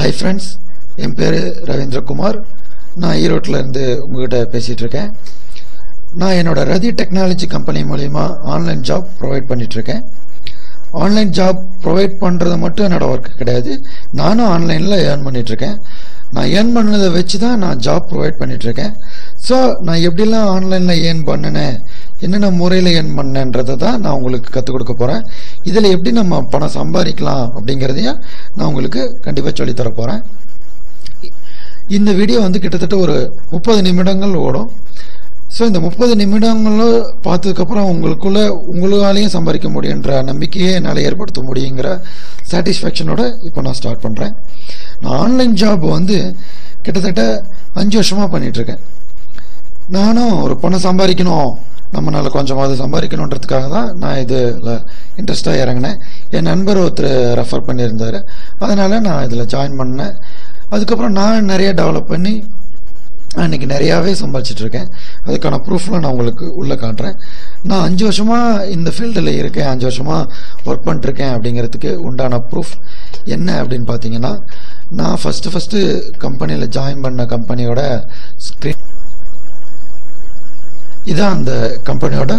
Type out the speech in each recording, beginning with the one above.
Hi friends, என் பேர் ரவீந்திர குமார். நான் ஈரோட்டில் இருந்து உங்கள்கிட்ட பேசிகிட்டு இருக்கேன். நான் என்னோடய ரதி டெக்னாலஜி கம்பெனி மூலிமா ஆன்லைன் ஜாப் ப்ரொவைட் பண்ணிகிட்ருக்கேன். ஆன்லைன் ஜாப் ப்ரொவைட் பண்ணுறது மட்டும் என்னோடய ஒர்க்கு கிடையாது. நானும் ஆன்லைனில் ஏர்ன் பண்ணிகிட்ருக்கேன். நான் ஏர்ன் பண்ணதை வச்சு தான் நான் ஜாப் ப்ரொவைட் பண்ணிகிட்ருக்கேன். ஸோ நான் எப்படிலாம் ஆன்லைனில் ஏர்ன் பண்ணினேன், என்னென்ன முறையில் ஏர்ன் பண்ணேன்றதை தான் நான் உங்களுக்கு கற்றுக் கொடுக்க போகிறேன். இதில் எப்படி நம்ம பணம் சம்பாதிக்கலாம் அப்படிங்கிறதையும் நான் உங்களுக்கு கண்டிப்பாக சொல்லித்தர போகிறேன். இந்த வீடியோ கிட்டத்தட்ட ஒரு 30 நிமிடங்கள் ஓடும். ஸோ இந்த 30 நிமிடங்களும் பார்த்ததுக்கப்புறம் உங்களாலேயும் சம்பாதிக்க முடியுன்ற நம்பிக்கையை என்னால் ஏற்படுத்த முடியுங்கிற சாட்டிஸ்ஃபேக்ஷனோட இப்போ நான் ஸ்டார்ட் பண்ணுறேன். நான் ஆன்லைன் ஜாப் கிட்டத்தட்ட 5 வருஷமாக பண்ணிகிட்ருக்கேன். நானும் ஒரு பணம் சம்பாதிக்கணும், நம்மளால் கொஞ்சமாவது சம்பாதிக்கணுன்றதுக்காக தான் நான் இதில் இன்ட்ரெஸ்டாக இறங்கினேன். என் நண்பர் ஒருத்தர் ரெஃபர் பண்ணியிருந்தார், அதனால் நான் இதில் ஜாயின் பண்ணேன். அதுக்கப்புறம் நான் நிறைய டெவலப் பண்ணி இன்றைக்கி நிறையாவே சம்பாதிச்சிட்ருக்கேன். அதுக்கான ப்ரூஃப்லாம் நான் உங்களுக்கு உள்ளே காட்டுறேன். நான் 5 வருஷமாக இந்த ஃபீல்டில் இருக்கேன், 5 வருஷமாக ஒர்க் பண்ணிட்டுருக்கேன் அப்படிங்கிறதுக்கு உண்டான ப்ரூஃப் என்ன அப்படின்னு பார்த்தீங்கன்னா, நான் ஃபஸ்ட்டு கம்பெனியில் ஜாயின் பண்ண கம்பெனியோட ஸ்க்ரீன் இதான் அந்த கம்பெனியோட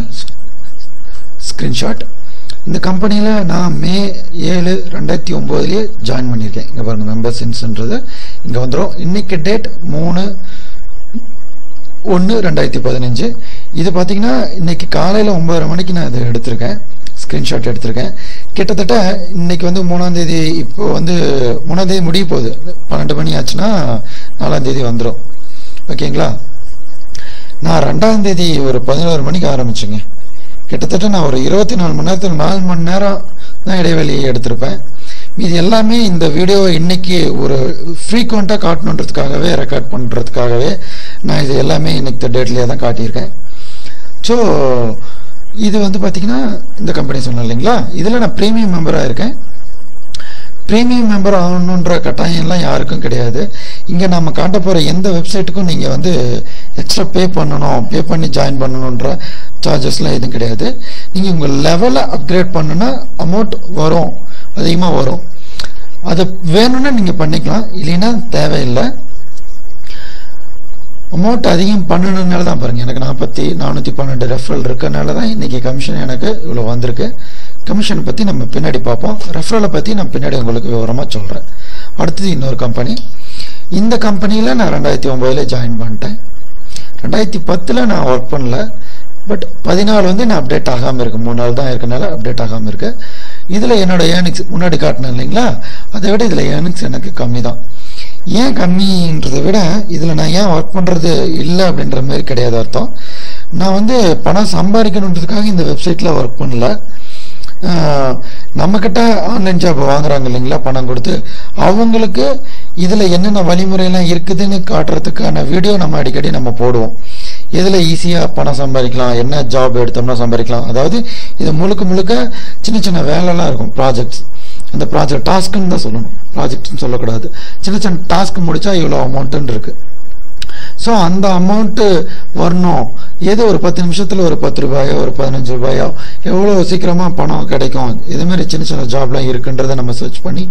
ஸ்க்ரீன்ஷாட். இந்த கம்பெனியில் நான் May 7, 2009 ஜாயின் பண்ணியிருக்கேன். இங்கே பாருங்கள், மெம்பர்ஸின்ஸ்ன்றது இங்கே வந்துடும். இன்றைக்கி டேட் 3/1/2015. இது பார்த்தீங்கன்னா இன்றைக்கி காலையில் 9:30 மணிக்கு நான் இதை எடுத்திருக்கேன், ஸ்க்ரீன்ஷாட் எடுத்திருக்கேன். கிட்டத்தட்ட இன்றைக்கி 3ஆம் தேதி, இப்போ 3ஆம் தேதி முடிய போகுது. 12 மணி ஆச்சுன்னா 4ஆம் தேதி வந்துடும். ஓகேங்களா? நான் 2ஆம் தேதி ஒரு 11 மணிக்கு ஆரம்பிச்சேங்க. கிட்டத்தட்ட நான் ஒரு 24 மணி நேரத்தில் 4 மணி நேரம் தான் இடைவெளியை எடுத்திருப்பேன். இது எல்லாமே இந்த வீடியோவை இன்றைக்கி ஒரு ஃப்ரீக்வெண்ட்டாக காட்டணுன்றதுக்காகவே, ரெக்கார்ட் பண்ணுறதுக்காகவே நான் இது எல்லாமே இன்றைக்கி டேட்லேயே தான் காட்டியிருக்கேன். ஸோ இது பார்த்திங்கன்னா இந்த கம்பெனி சொன்னேன் இல்லைங்களா, இதில் நான் ப்ரீமியம் மெம்பராக இருக்கேன். ப்ரீமியம் மெம்பர் ஆகணுன்ற கட்டாயம்லாம் யாருக்கும் கிடையாது. இங்கே நம்ம காட்ட போகிற எந்த வெப்சைட்டுக்கும் நீங்கள் எக்ஸ்ட்ரா பே பண்ணி ஜாயின் பண்ணணுன்ற சார்ஜஸ்லாம் எதுவும் கிடையாது. நீங்கள் உங்கள் லெவலை அப்கிரேட் பண்ணுன்னா அமௌண்ட் வரும், அதிகமாக வரும். அதை வேணும்னா நீங்கள் பண்ணிக்கலாம், இல்லைன்னா தேவையில்லை. அமௌண்ட் அதிகம் பண்ணணுனால தான் பாருங்கள், எனக்கு 412 ரெஃபரல் இருக்கனால தான் இன்றைக்கி கமிஷன் எனக்கு இவ்வளோ வந்திருக்கு. கமிஷனை பற்றி நம்ம பின்னாடி பார்ப்போம். ரெஃபரலை பற்றி நான் பின்னாடி உங்களுக்கு விவரமாக சொல்கிறேன். அடுத்தது இன்னொரு கம்பெனி. இந்த கம்பெனியில் நான் 2009 ஜாயின் பண்ணிட்டேன். 2010 நான் ஒர்க் பண்ணல. பட் 14 நான் அப்டேட் ஆகாமல் இருக்கேன். 3 நாள் தான் இருக்கனால அப்டேட் ஆகாமல் இருக்கு. இதில் என்னோட ஏர்னிங்ஸ் முன்னாடி காட்டினேன் இல்லைங்களா, அதை விட இதில் ஏர்னிங்ஸ் எனக்கு கம்மி தான். ஏன் கம்மின்றதை விட இதில் நான் ஏன் ஒர்க் பண்ணுறது இல்லை அப்படின்ற மாதிரி கிடையாது அர்த்தம். நான் பணம் சம்பாதிக்கணுன்றதுக்காக இந்த வெப்சைட்டில் ஒர்க் பண்ணல. நம்மக்கிட்ட ஆன்லைன் ஜாப் வாங்குறாங்க இல்லைங்களா, பணம் கொடுத்து, அவங்களுக்கு இதில் என்னென்ன வழிமுறையெல்லாம் இருக்குதுன்னு காட்டுறதுக்கான வீடியோ நம்ம அடிக்கடி போடுவோம். இதில் ஈஸியாக பணம் சம்பாதிக்கலாம், என்ன ஜாப் எடுத்தோம்னா சம்பாதிக்கலாம். அதாவது இது முழுக்க சின்ன சின்ன வேலைலாம் இருக்கும், ப்ராஜெக்ட்ஸ். அந்த ப்ராஜெக்ட் டாஸ்க்குன்னு தான் சொல்லணும், ப்ராஜெக்ட்ஸ்ன்னு சொல்லக்கூடாது. சின்ன சின்ன டாஸ்க் முடித்தா இவ்வளோ அமௌண்ட்டுன்னு இருக்குது. ஸோ அந்த அமௌண்ட்டு வரணும். ஏதோ ஒரு 10 நிமிஷத்தில் ஒரு 10 ரூபாயோ ஒரு 15 ரூபாயோ எவ்வளோ சீக்கிரமாக பணம் கிடைக்கும், இதுமாரி சின்ன சின்ன ஜாப்லாம் இருக்குன்றதை நம்ம சர்ச் பண்ணி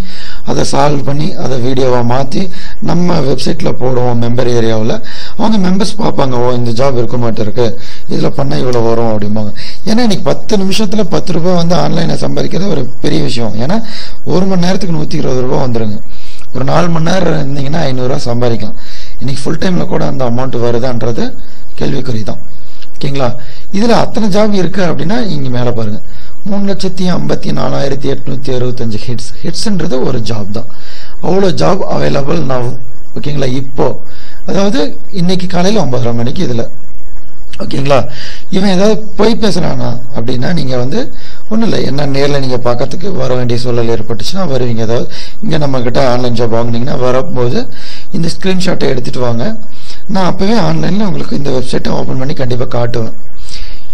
அதை சால்வ் பண்ணி அதை வீடியோவாக மாற்றி நம்ம வெப்சைட்டில் போடுவோம். மெம்பர் ஏரியாவில் அவங்க மெம்பர்ஸ் பார்ப்பாங்க, ஓ இந்த ஜாப் இருக்க மாட்டேருக்கு, இதில் பண்ணால் இவ்வளோ வரும் அப்படிம்பாங்க. ஏன்னா இன்றைக்கி 10 நிமிஷத்தில் 10 ரூபா ஆன்லைனில் சம்பாதிக்கிறது ஒரு பெரிய விஷயம். ஏன்னா 1 மணி நேரத்துக்கு 120 ரூபா வந்துடுங்க. ஒரு 4 மணி நேரம் இருந்தீங்கன்னா 500 ரூபா சம்பாதிக்கலாம். இன்றைக்கி ஃபுல் டைமில் கூட அந்த அமௌண்ட் வருதான்றது கேள்விக்குறி தான். ஓகேங்களா? இதில் அத்தனை ஜாப் இருக்குது அப்படின்னா இங்கே மேலே பாருங்கள், 3,54,865 ஹிட்ஸ்ன்றது ஒரு ஜாப் தான். அவ்வளோ ஜாப் அவைலபிள் நான். ஓகேங்களா? இப்போது அதாவது இன்றைக்கி காலையில் 9:30 மணிக்கு இதில். ஓகேங்களா? இவன் ஏதாவது போய் பேசுகிறானா அப்படின்னா நீங்கள் ஒன்றும் இல்லை, என்ன நேரில் நீங்கள் பார்க்கறதுக்கு வர வேண்டிய சூழல் ஏற்பட்டுச்சுன்னா வருவீங்க. அதாவது இங்கே நம்மக்கிட்ட ஆன்லைன் ஜாப் வாங்கினீங்கன்னா வரும்போது இந்த ஸ்க்ரீன்ஷாட்டை எடுத்துகிட்டு வாங்க. நான் அப்போவே ஆன்லைனில் உங்களுக்கு இந்த வெப்சைட்டை ஓப்பன் பண்ணி கண்டிப்பாக காட்டுவேன்.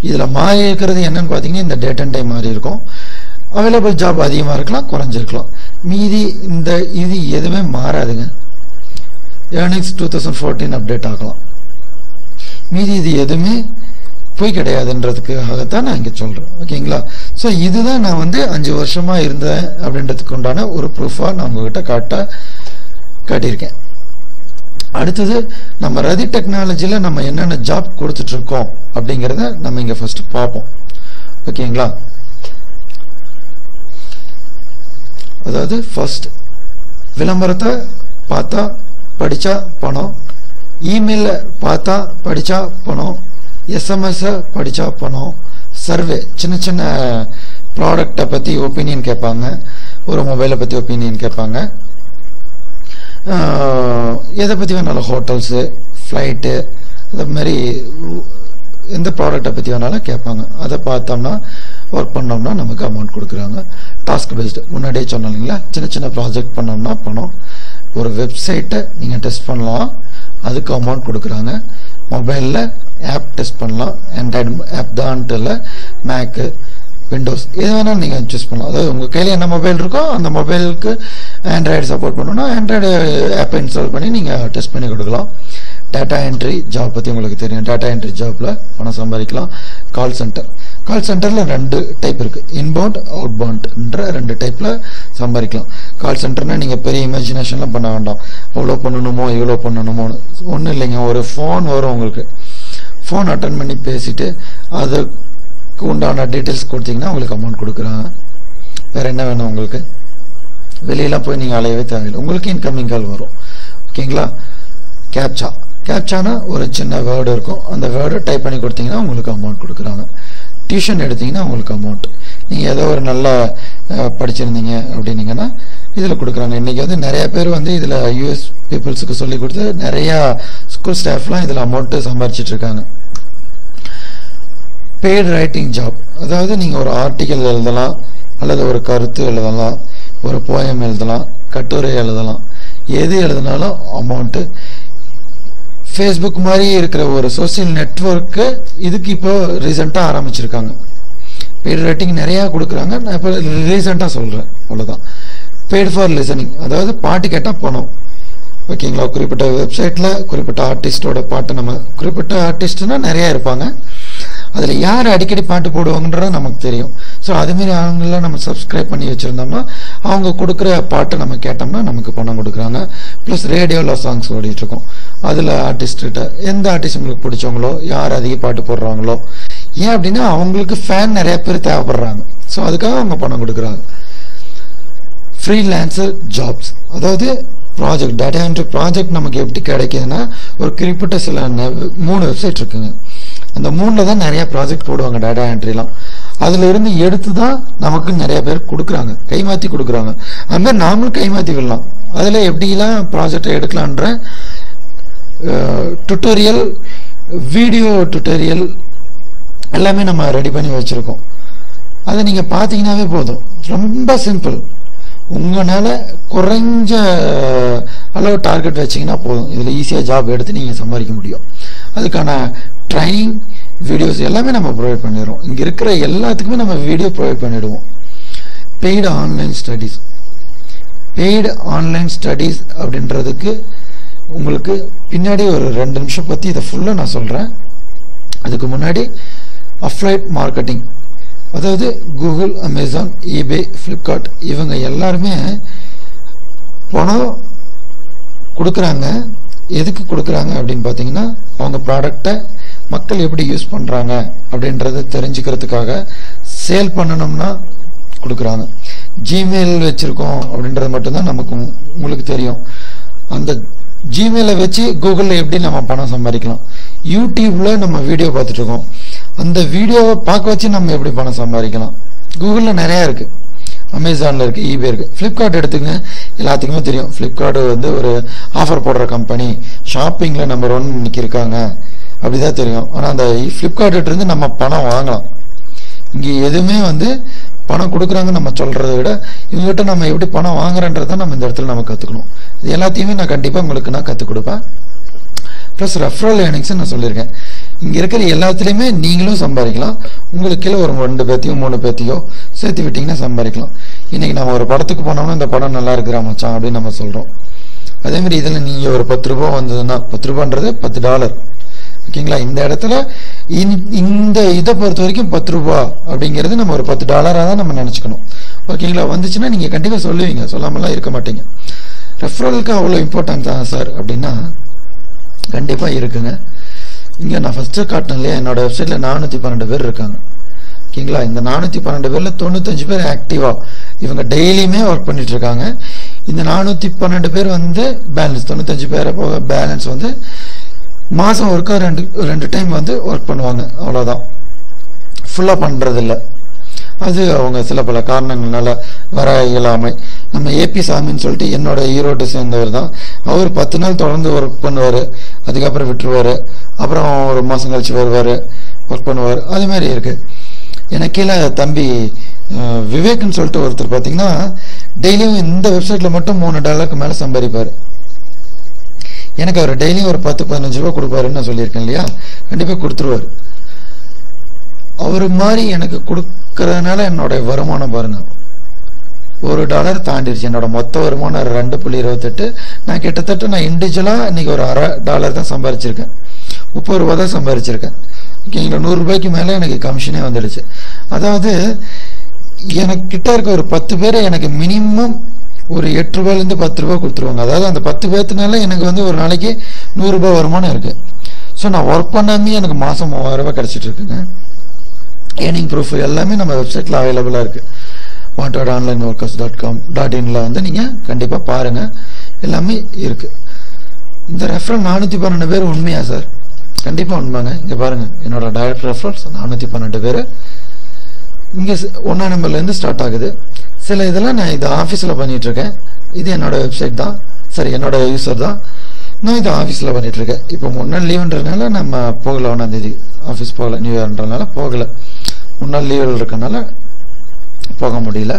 இதில் மாறி இருக்கிறது என்னன்னு பார்த்தீங்கன்னா, இந்த டேட் அண்ட் டைம் மாறி இருக்கும். அவைலபிள் ஜாப் அதிகமாக இருக்கலாம், குறைஞ்சிருக்கலாம். மீதி இது எதுவுமே மாறாதுங்க. ஏர்னிங்ஸ் 2014 அப்டேட் ஆகலாம். மீதி இது எதுவுமே போய் கிடையாதுன்றதுக்காகத்தான் நான் இங்கே சொல்கிறேன். ஓகேங்களா? ஸோ இதுதான் நான் 5 வருஷமாக இருந்தேன் அப்படின்றதுக்கு உண்டான ஒரு ப்ரூஃபாக நான் உங்ககிட்ட காட்ட காட்டியிருக்கேன். அடுத்தது நம்ம ரதி டெக்னாலஜியில் நம்ம என்னென்ன ஜாப் கொடுத்துட்ருக்கோம் அப்படிங்கிறத நம்ம இங்கே ஃபர்ஸ்ட் பார்ப்போம். ஓகேங்களா? அதாவது ஃபர்ஸ்ட் விளம்பரத்தை பார்த்தா படித்தா பணம், இமெயிலில் பார்த்தா படித்தா பணம், எஸ்எம்எஸ்ஸை படித்தா பணம், சர்வே சின்ன சின்ன ப்ராடக்டை பற்றி ஒப்பீனியன் கேட்பாங்க, ஒரு மொபைலை பற்றி ஒப்பீனியன் கேட்பாங்க, எதை பற்றி வேணாலும் ஹோட்டல்ஸு, ஃப்ளைட்டு, அது மாதிரி எந்த ப்ராடக்டை பற்றி வேணாலும் கேட்பாங்க. அதை பார்த்தோம்னா ஒர்க் பண்ணோம்னா நமக்கு அமௌண்ட் கொடுக்குறாங்க. டாஸ்க் பேஸ்டு முன்னாடியே சொன்னோம் இல்லைங்களா, சின்ன சின்ன ப்ராஜெக்ட் பண்ணோம்னா பணம். ஒரு வெப்சைட்டை நீங்கள் டெஸ்ட் பண்ணலாம், அதுக்கு அமௌண்ட் கொடுக்குறாங்க. மொபைலில் ஆப் டெஸ்ட் பண்ணலாம், ஆண்ட்ராய்டு ஆப் தான்ட்டு இல்லை, மேக்கு, விண்டோஸ் எது வேணாலும் நீங்கள் சூஸ் பண்ணலாம். அதாவது உங்கள் கையில் என்ன மொபைல் இருக்கோ அந்த மொபைலுக்கு ஆண்ட்ராய்டு சப்போர்ட் பண்ணணும்னா ஆண்ட்ராய்டு ஆப்பை இன்ஸ்டால் பண்ணி நீங்கள் டெஸ்ட் பண்ணி கொடுக்கலாம். டேட்டா என்ட்ரி ஜாப் பற்றி உங்களுக்கு தெரியும். டேட்டா என்ட்ரி ஜாப்பில் பணம் சம்பாதிக்கலாம். கால் சென்டரில் 2 டைப் இருக்குது, இன்பவுண்ட் அவுட்பவுண்ட்ன்ற 2 டைப்பில் சம்பாதிக்கலாம். கால் சென்டர்னால் நீங்கள் பெரிய இமேஜினேஷன்லாம் பண்ண வேண்டாம், அவ்வளோ பண்ணணுமோ இவ்வளோ பண்ணணுமோன்னு ஒன்றும் இல்லைங்க. ஒரு ஃபோன் வரும், உங்களுக்கு ஃபோன் அட்டன் பண்ணி பேசிட்டு அதுக்கு உண்டான டீட்டெயில்ஸ் கொடுத்தீங்கன்னா உங்களுக்கு அமௌண்ட் கொடுக்குறாங்க. வேறு என்ன வேணும் உங்களுக்கு? வெளியெல்லாம் போய் நீங்கள் அலையவே தேவையில்லை, உங்களுக்கு இன்கமிங் கால் வரும். ஓகேங்களா? கேப்சானா ஒரு சின்ன வேர்டு இருக்கும், அந்த வேர்டை டைப் பண்ணி கொடுத்தீங்கன்னா உங்களுக்கு அமௌண்ட் கொடுக்குறாங்க. டியூஷன் எடுத்தீங்கன்னா உங்களுக்கு அமௌண்ட். நீங்கள் ஏதோ ஒரு நல்லா படிச்சிருந்தீங்க அப்படின்னீங்கன்னா இதில் கொடுக்குறாங்க. இன்றைக்கி வந்து நிறைய பேர் வந்து இதில் யூஎஸ் பீப்புள்ஸுக்கு சொல்லி கொடுத்து நிறையா ஸ்கூல் ஸ்டாஃப்லாம் இதில் அமௌண்ட்டு சம்பாரிச்சிட்ருக்காங்க. பெய்டு ரைட்டிங் ஜாப், அதாவது நீங்கள் ஒரு ஆர்டிக்கல் எழுதலாம், அல்லது ஒரு கருத்து எழுதலாம், ஒரு போயம் எழுதலாம், கட்டுரை எழுதலாம், எது எழுதினாலும் அமௌண்ட்டு. ஃபேஸ்புக் மாதிரி இருக்கிற ஒரு சோசியல் நெட்வொர்க்கு இதுக்கு இப்போ ரீசெண்டாக ஆரம்பிச்சிருக்காங்க. பெய்டு ரைட்டிங் நிறையா கொடுக்குறாங்க. நான் இப்போ ரீசெண்டாக சொல்கிறேன், அவ்வளோதான். பெய்டு ஃபார் லிசனிங், அதாவது பாட்டு கேட்டால் பணம். ஓகேங்களா? குறிப்பிட்ட வெப்சைட்டில் குறிப்பிட்ட ஆர்டிஸ்டோட பாட்டு, நம்ம குறிப்பிட்ட ஆர்டிஸ்ட்னால் நிறையா இருப்பாங்க, அதில் யார் அடிக்கடி பாட்டு போடுவாங்கன்றது நமக்கு தெரியும். ஸோ அதுமாரி அவங்களெலாம் நம்ம சப்ஸ்கிரைப் பண்ணி வச்சுருந்தோம்னா அவங்க கொடுக்குற பாட்டை நம்ம கேட்டோம்னா நமக்கு பணம் கொடுக்குறாங்க. ப்ளஸ் ரேடியோவில் சாங்ஸ் ஓடிட்டுருக்கோம், அதில் ஆர்டிஸ்ட்கிட்ட எந்த ஆர்டிஸ்ட் உங்களுக்கு பிடிச்சவங்களோ, யார் அதிக பாட்டு போடுறாங்களோ, ஏன் அப்படின்னா அவங்களுக்கு ஃபேன் நிறைய பேர் தேவைப்படுறாங்க, ஸோ அதுக்காக அவங்க பணம் கொடுக்குறாங்க. ஃப்ரீலான்சர் ஜாப்ஸ், அதாவது ப்ராஜெக்ட், டேட்டா என்ட்ரி ப்ராஜெக்ட் நமக்கு எப்படி கிடைக்குதுன்னா ஒரு குறிப்பிட்ட சில 3 வெப்சைட் இருக்குங்க. அந்த 3ல் தான் நிறைய ப்ராஜெக்ட் போடுவாங்க டேட்டா என்ட்ரிலாம். அதில் இருந்து எடுத்து தான் நமக்கு நிறைய பேர் கொடுக்குறாங்க, கைமாற்றி கொடுக்குறாங்க. அது மாதிரி நாமளும் கைமாற்றி விடலாம். அதில் எப்படிலாம் ப்ராஜெக்டை எடுக்கலான்ற டுட்டோரியல், வீடியோ டுட்டோரியல் எல்லாமே நம்ம ரெடி பண்ணி வச்சுருக்கோம். அதை நீங்கள் பார்த்தீங்கன்னாவே போதும், ரொம்ப சிம்பிள். உங்களால் குறைஞ்ச அளவு டார்கெட் வச்சிங்கன்னா போதும், இதில் ஈஸியாக ஜாப் எடுத்து நீங்கள் சம்பாதிக்க முடியும். அதுக்கான ட்ரைனிங் வீடியோஸ் எல்லாமே நம்ம ப்ரொவைட் பண்ணிடுறோம். இங்கே இருக்கிற எல்லாத்துக்குமே நம்ம வீடியோ ப்ரொவைட் பண்ணிவிடுவோம். பெய்டு ஆன்லைன் ஸ்டடீஸ் அப்படின்றதுக்கு உங்களுக்கு பின்னாடி ஒரு 2 நிமிஷம் பற்றி இதை ஃபுல்லாக நான் சொல்கிறேன். அதுக்கு முன்னாடி அஃப்லைட் மார்க்கெட்டிங், அதாவது கூகுள், அமேசான், ஈபே, ஃப்ளிப்கார்ட் இவங்க எல்லாருமே பணம் கொடுக்குறாங்க. எதுக்கு கொடுக்குறாங்க அப்படின்னு பார்த்தீங்கன்னா அவங்க ப்ராடக்டை மக்கள் எப்படி யூஸ் பண்ணுறாங்க அப்படின்றத தெரிஞ்சுக்கிறதுக்காக, சேல் பண்ணணும்னா கொடுக்குறாங்க. ஜிமெயில் வச்சுருக்கோம் அப்படின்றது மட்டும்தான் உங்களுக்கு தெரியும். அந்த ஜிமெயிலை வச்சு கூகுளில் எப்படி நம்ம பணம் சம்பாதிக்கலாம், யூடியூப்பில் நம்ம வீடியோ பார்த்துட்ருக்கோம், அந்த வீடியோவை பார்க்க வச்சு நம்ம எப்படி பணம் சம்பாதிக்கலாம். கூகுளில் நிறையா இருக்குது, அமேசானில் இருக்குது, ஈபே இருக்குது. ஃப்ளிப்கார்ட் எடுத்துங்க, எல்லாத்துக்குமே தெரியும். ஃப்ளிப்கார்ட் வந்து ஒரு ஆஃபர் போடுற கம்பெனி, ஷாப்பிங்கில் நம்பர் 1 இன்னைக்கு இருக்காங்க, அப்படிதான் தெரியும். ஆனால் அந்த ஃப்ளிப்கார்ட்டிருந்து நம்ம பணம் வாங்கலாம். இங்கே எதுவுமே வந்து பணம் கொடுக்குறாங்க நம்ம சொல்கிறத விட இவங்ககிட்ட நம்ம எப்படி பணம் வாங்குறன்றதை நம்ம இந்த இடத்துல நம்ம கற்றுக்கணும். இது எல்லாத்தையுமே நான் கண்டிப்பாக உங்களுக்கு நான் கற்றுக் கொடுப்பேன். ப்ளஸ் ரெஃபரல் ஏர்னிங்ஸ் நான் சொல்லியிருக்கேன். இங்கே இருக்கிற எல்லாத்துலேயுமே நீங்களும் சம்பாதிக்கலாம். உங்களுக்கு கீழே ஒரு 2 பேர்த்தையோ 3 பேர்த்தையோ சேர்த்து விட்டிங்கன்னா சம்பாதிக்கலாம். இன்றைக்கி நம்ம ஒரு படத்துக்கு போனோம்னா இந்த படம் நல்லா இருக்கிறா மச்சான் அப்படின்னு நம்ம சொல்கிறோம். அதேமாதிரி இதில் நீங்கள் ஒரு 10 ரூபா வந்ததுன்னா, 10 ரூபான்றது $10. ஓகேங்களா? இந்த இடத்துல இந்த இதை பொறுத்த வரைக்கும் 10 ரூபா அப்படிங்கிறது நம்ம ஒரு $10 தான் நம்ம நினச்சிக்கணும். ஓகேங்களா? வந்துச்சுன்னா நீங்கள் கண்டிப்பாக சொல்லுவீங்க, சொல்லாமலாம் இருக்க மாட்டீங்க. ரெஃபரலுக்கு அவ்வளோ இம்பார்ட்டன்ஸ் தான் சார் அப்படின்னா கண்டிப்பாக இருக்குங்க. இங்கே நான் ஃபஸ்ட்டு காட்டினேன் இல்லையா, என்னோட வெப்சைட்டில் 412 பேர் இருக்காங்க. ஓகேங்களா, இந்த 412 பேரில் 95 பேர் ஆக்டிவாக இவங்க டெய்லியுமே ஒர்க் பண்ணிட்டு இருக்காங்க. இந்த 412 பேர் வந்து பேலன்ஸ் 95 பேரை போக பேலன்ஸ் வந்து மாதம் ஒருக்கா ரெண்டு டைம் வந்து ஒர்க் பண்ணுவாங்க. அவ்வளோதான், ஃபுல்லாக பண்ணுறதில்ல. அது அவங்க சில பல காரணங்கள்னால வர இயலாமை. நம்ம ஏபி சாமின்னு சொல்லிட்டு என்னோட ஈரோட்டை சேர்ந்தவர் தான். அவர் 10 நாள் தொடர்ந்து ஒர்க் பண்ணுவார், அதுக்கப்புறம் விட்டுருவார், அப்புறம் ஒரு மாதம் கழிச்சு வருவார், ஒர்க் பண்ணுவார். அது மாதிரி இருக்குது. எனக்கு கீழே தம்பி விவேக்னு சொல்லிட்டு ஒருத்தர் பார்த்தீங்கன்னா டெய்லியும் இந்த வெப்சைட்டில் மட்டும் $3 மேலே சம்பாதிப்பார். எனக்கு அவர் டெய்லியும் ஒரு 10-15 ரூபா கொடுப்பாருன்னு நான் சொல்லியிருக்கேன் இல்லையா, கண்டிப்பாக கொடுத்துருவார். அவர் மாதிரி எனக்கு கொடுக்கறதுனால என்னோட வருமானம் பாருங்க, $1 தாண்டிடுச்சு. என்னோட மொத்த வருமானம் $2.28. நான் கிட்டத்தட்ட நான் இண்டிவிஜுவலாக இன்னைக்கு ஒரு $1/2 தான் சம்பாரிச்சிருக்கேன். 30 ரூபா தான் சம்பாரிச்சிருக்கேன். ஓகேங்களா, 100 ரூபாய்க்கு மேலே எனக்கு கமிஷனே வந்துடுச்சு. அதாவது எனக்கு கிட்ட இருக்க ஒரு 10 பேர் எனக்கு மினிமம் ஒரு 8 ரூபாயிலேருந்து 10 ரூபா கொடுத்துருவாங்க. அதாவது அந்த 10 பேர்த்துனால எனக்கு வந்து ஒரு நாளைக்கு 100 ரூபாய் வருமானம் இருக்குது. ஸோ நான் ஒர்க் பண்ணாமே எனக்கு மாதம் 3000 ரூபாய் கிடச்சிட்டு இருக்குங்க. ஏர்னிங் ப்ரூஃப் எல்லாமே நம்ம வெப்சைட்டில் அவைலபிளாக இருக்குது. wantedonlineworkers.com.in வந்து நீங்கள் கண்டிப்பாக பாருங்கள், எல்லாமே இருக்குது. இந்த ரெஃபரல் 412 பேர் உண்மையா சார்? கண்டிப்பாக உண்மைங்க. இங்கே பாருங்கள், என்னோட டைரக்ட் ரெஃபரல்ஸ் 412 பேர். இங்கே 1ஆம் நம்பர்லேருந்து ஸ்டார்ட் ஆகுது. சில இதெல்லாம் நான் இது ஆஃபீஸில் பண்ணிகிட்ருக்கேன். இது என்னோட வெப்சைட் தான், சரி என்னோட யூசர் தான். நான் இது ஆஃபீஸில் பண்ணிகிட்ருக்கேன். இப்போ 3 நாள் லீவுன்றதுனால நம்ம போகலை, 1ஆம் தேதி ஆஃபீஸ் போகலை, நியூ இயர்ன்றதுனால போகலை. 3 நாள் லீவில் இருக்கனால போக முடியல.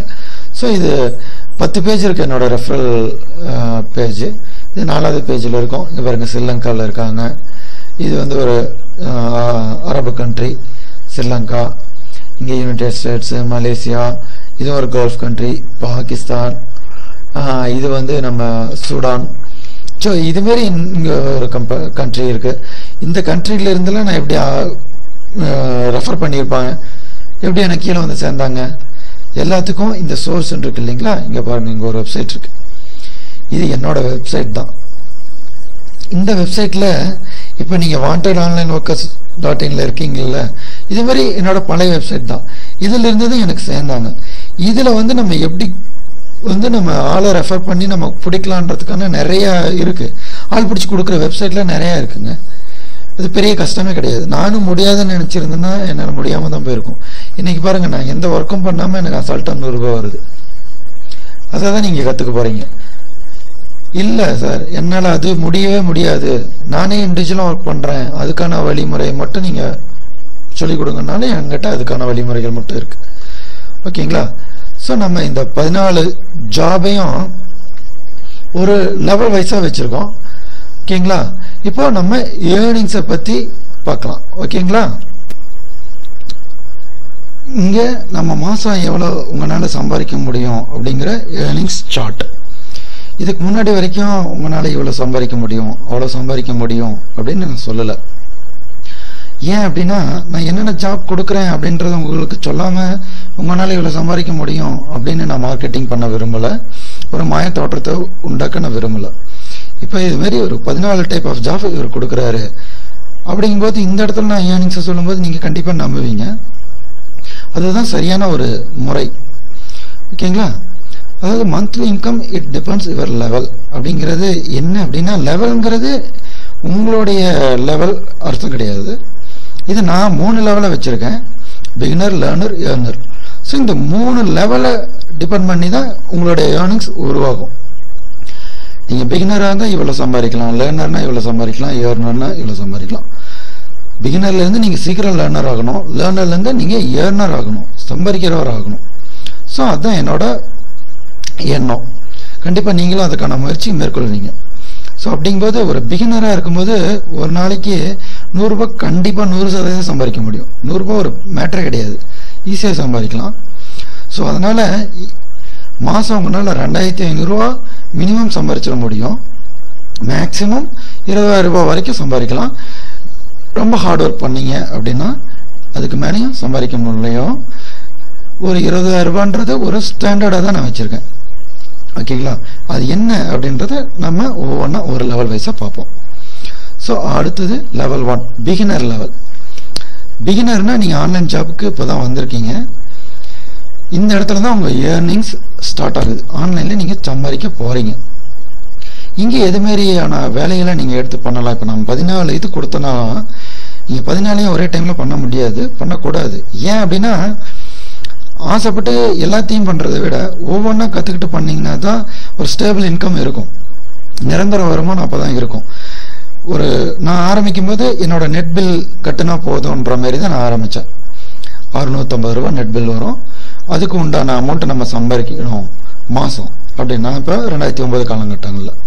ஸோ இது 10 பேஜ் இருக்குது என்னோட ரெஃபரல் பேஜ். இது 4வது பேஜில் இருக்கும். இங்கே பாருங்கள், ஸ்ரீலங்காவில் இருக்காங்க. இது வந்து ஒரு அரபு கண்ட்ரி ஸ்ரீலங்கா. இங்கே யுனைடெட் ஸ்டேட்ஸு, மலேசியா, இது ஒரு கல்ஃப் கண்ட்ரி, பாகிஸ்தான், இது வந்து நம்ம சூடான். ஸோ இதுமாரி இங்கே ஒரு கண்ட்ரி இருக்குது. இந்த கண்ட்ரியிலேருந்துலாம் நான் எப்படி ரெஃபர் பண்ணியிருப்பாங்க, எப்படி எனக்கு கீழே வந்து சேர்ந்தாங்க, எல்லாத்துக்கும் இந்த சோர்ஸ் இருக்கு இல்லைங்களா. இங்கே பாருங்கள், இங்கே ஒரு வெப்சைட் இருக்குது. இது என்னோட வெப்சைட் தான். இந்த வெப்சைட்டில் இப்போ நீங்கள் wantedonlineworkers.in இருக்கீங்கல்ல, இது மாதிரி என்னோட பழைய வெப்சைட் தான். இதில் இருந்தது எனக்கு சேர்ந்தாங்க. இதில் வந்து நம்ம எப்படி வந்து நம்ம ஆளை ரெஃபர் பண்ணி நம்ம பிடிக்கலான்றதுக்கான நிறையா இருக்குது. ஆள் பிடிச்சி கொடுக்குற வெப்சைட்டில் நிறையா இருக்குங்க. அது பெரிய கஷ்டமே கிடையாது. நானும் முடியாதுன்னு நினச்சிருந்தேன்னா என்னால் முடியாமல் தான் போயிருக்கும். இன்றைக்கி பாருங்கள், நான் எந்த ஒர்க்கும் பண்ணாமல் எனக்கு அசால்ட்டாக 100 ரூபாய் வருது. அதை தான் நீங்கள் கற்றுக்க போகிறீங்க. இல்லை சார், என்னால் அது முடியவே முடியாது, நானே இண்டிவிஜுவலாக ஒர்க் பண்ணுறேன், அதுக்கான வழிமுறை மட்டும் நீங்கள் சொல்லிக் கொடுங்கனாலும் என்கிட்ட அதுக்கான வழிமுறைகள் மட்டும் இருக்குது. ஓகேங்களா. ஸோ நம்ம இந்த 14 ஜாபையும் ஒரு லெவல் வைஸாக வச்சுருக்கோம். ஓகேங்களா. இப்போ நம்ம ஏர்னிங்ஸை பற்றி பார்க்கலாம். ஓகேங்களா. இங்கே நம்ம மாதம் எவ்வளோ உங்களால் சம்பாதிக்க முடியும் அப்படிங்கிற ஏர்னிங்ஸ் சார்ட். இதுக்கு முன்னாடி வரைக்கும் உங்களால் இவ்வளோ சம்பாதிக்க முடியும், அவ்வளோ சம்பாதிக்க முடியும் அப்படின்னு நான் சொல்லலை. ஏன் அப்படின்னா, நான் என்னென்ன ஜாப் கொடுக்குறேன் அப்படின்றத உங்களுக்கு சொல்லாமல் உங்களால் இவ்வளோ சம்பாதிக்க முடியும் அப்படின்னு நான் மார்க்கெட்டிங் பண்ண விரும்பலை, ஒரு மாய தோற்றத்தை உண்டாக்க நான் விரும்பலை. இப்போ இதுமாரி ஒரு 14 டைப் ஆஃப் ஜாப் இவர் கொடுக்குறாரு அப்படிங்கும்போது இந்த இடத்துல நான் ஏர்னிங்ஸை சொல்லும்போது நீங்கள் கண்டிப்பாக நம்புவீங்க. அதுதான் சரியான ஒரு முறை. ஓகேங்களா. அதாவது monthly income it depends your level அப்படிங்கிறது என்ன அப்படின்னா, லெவல்ங்கிறது உங்களுடைய லெவல் அர்த்தம் கிடையாது. இது நான் 3 லெவலை வச்சுருக்கேன், பிகினர், லேர்னர், ஏர்னர். ஸோ இந்த 3 லெவலை டிபெண்ட் பண்ணி தான் உங்களுடைய ஏர்னிங்ஸ் உருவாகும். நீங்கள் பிகினராக இருந்தால் இவ்வளோ சம்பாதிக்கலாம், லேர்னர்னால் இவ்வளோ சம்பாதிக்கலாம், ஏர்னர்னால் இவ்வளோ சம்பாதிக்கலாம். பிகினர்லேருந்து நீங்கள் சீக்கிரம் லேர்னர் ஆகணும், லேர்னர்லேருந்து நீங்கள் ஏர்னர் ஆகணும், சம்பாதிக்கிறவர் ஆகணும். ஸோ அதுதான் என்னோட எண்ணம். கண்டிப்பாக நீங்களும் அதுக்கான முயற்சி மேற்கொள்வீங்க. ஸோ அப்படிங்கும்போது ஒரு பிகினராக இருக்கும்போது ஒரு நாளைக்கு 100 ரூபாய் கண்டிப்பாக 100% சம்பாதிக்க முடியும். 100 ரூபாய் ஒரு மேட்டரே கிடையாது, ஈஸியாக சம்பாதிக்கலாம். ஸோ அதனால் மாதம் உங்களால் 2500 ரூபா மினிமம் சம்பாதிச்சிட முடியும். மேக்ஸிமம் 20,000 ரூபாய் வரைக்கும் சம்பாதிக்கலாம். ரொம்ப ஹார்ட் ஒர்க் பண்ணீங்க அப்படின்னா அதுக்கு மேலேயும் சம்பாதிக்க முடியும். ஒரு 20,000 ரூபான்றது ஒரு ஸ்டாண்டர்டாக தான் நான் வச்சுருக்கேன். ஓகேங்களா? அது என்ன அப்படின்றத நம்ம ஒவ்வொன்றா ஒரு லெவல் வைஸாக பார்ப்போம். ஸோ அடுத்தது லெவல் 1, பிகினர் லெவல். பிகினர்னா நீங்கள் ஆன்லைன் ஜாபுக்கு இப்போ தான் வந்திருக்கீங்க. இந்த இடத்துல தான் உங்கள் ஏர்னிங்ஸ் ஸ்டார்ட் ஆகுது. ஆன்லைனில் நீங்கள் சம்பாதிக்க போகிறீங்க. இங்கே எதுமாரியான வேலைகளை நீங்கள் எடுத்து பண்ணலாம். இப்போ நம்ம 14 இது கொடுத்தோன்னா நீங்கள் 14 ஒரே டைமில் பண்ண முடியாது, பண்ணக்கூடாது. ஏன் அப்படின்னா ஆசைப்பட்டு எல்லாத்தையும் பண்ணுறதை விட ஒவ்வொன்றா கற்றுக்கிட்டு பண்ணிங்கன்னா தான் ஒரு ஸ்டேபிள் இன்கம் இருக்கும், நிரந்தர வருமானம் அப்போ தான் இருக்கும். நான் ஆரம்பிக்கும் போது என்னோட நெட் பில் கட்டுனா போதுன்ற மாதிரி தான் நான் ஆரம்பித்தேன். 650 ரூபா நெட் பில் வரும், அதுக்கு உண்டான அமௌண்ட்டை நம்ம சம்பாதிக்கணும் மாதம் அப்படின்னா. இப்போ 2009 காலகட்டங்களில்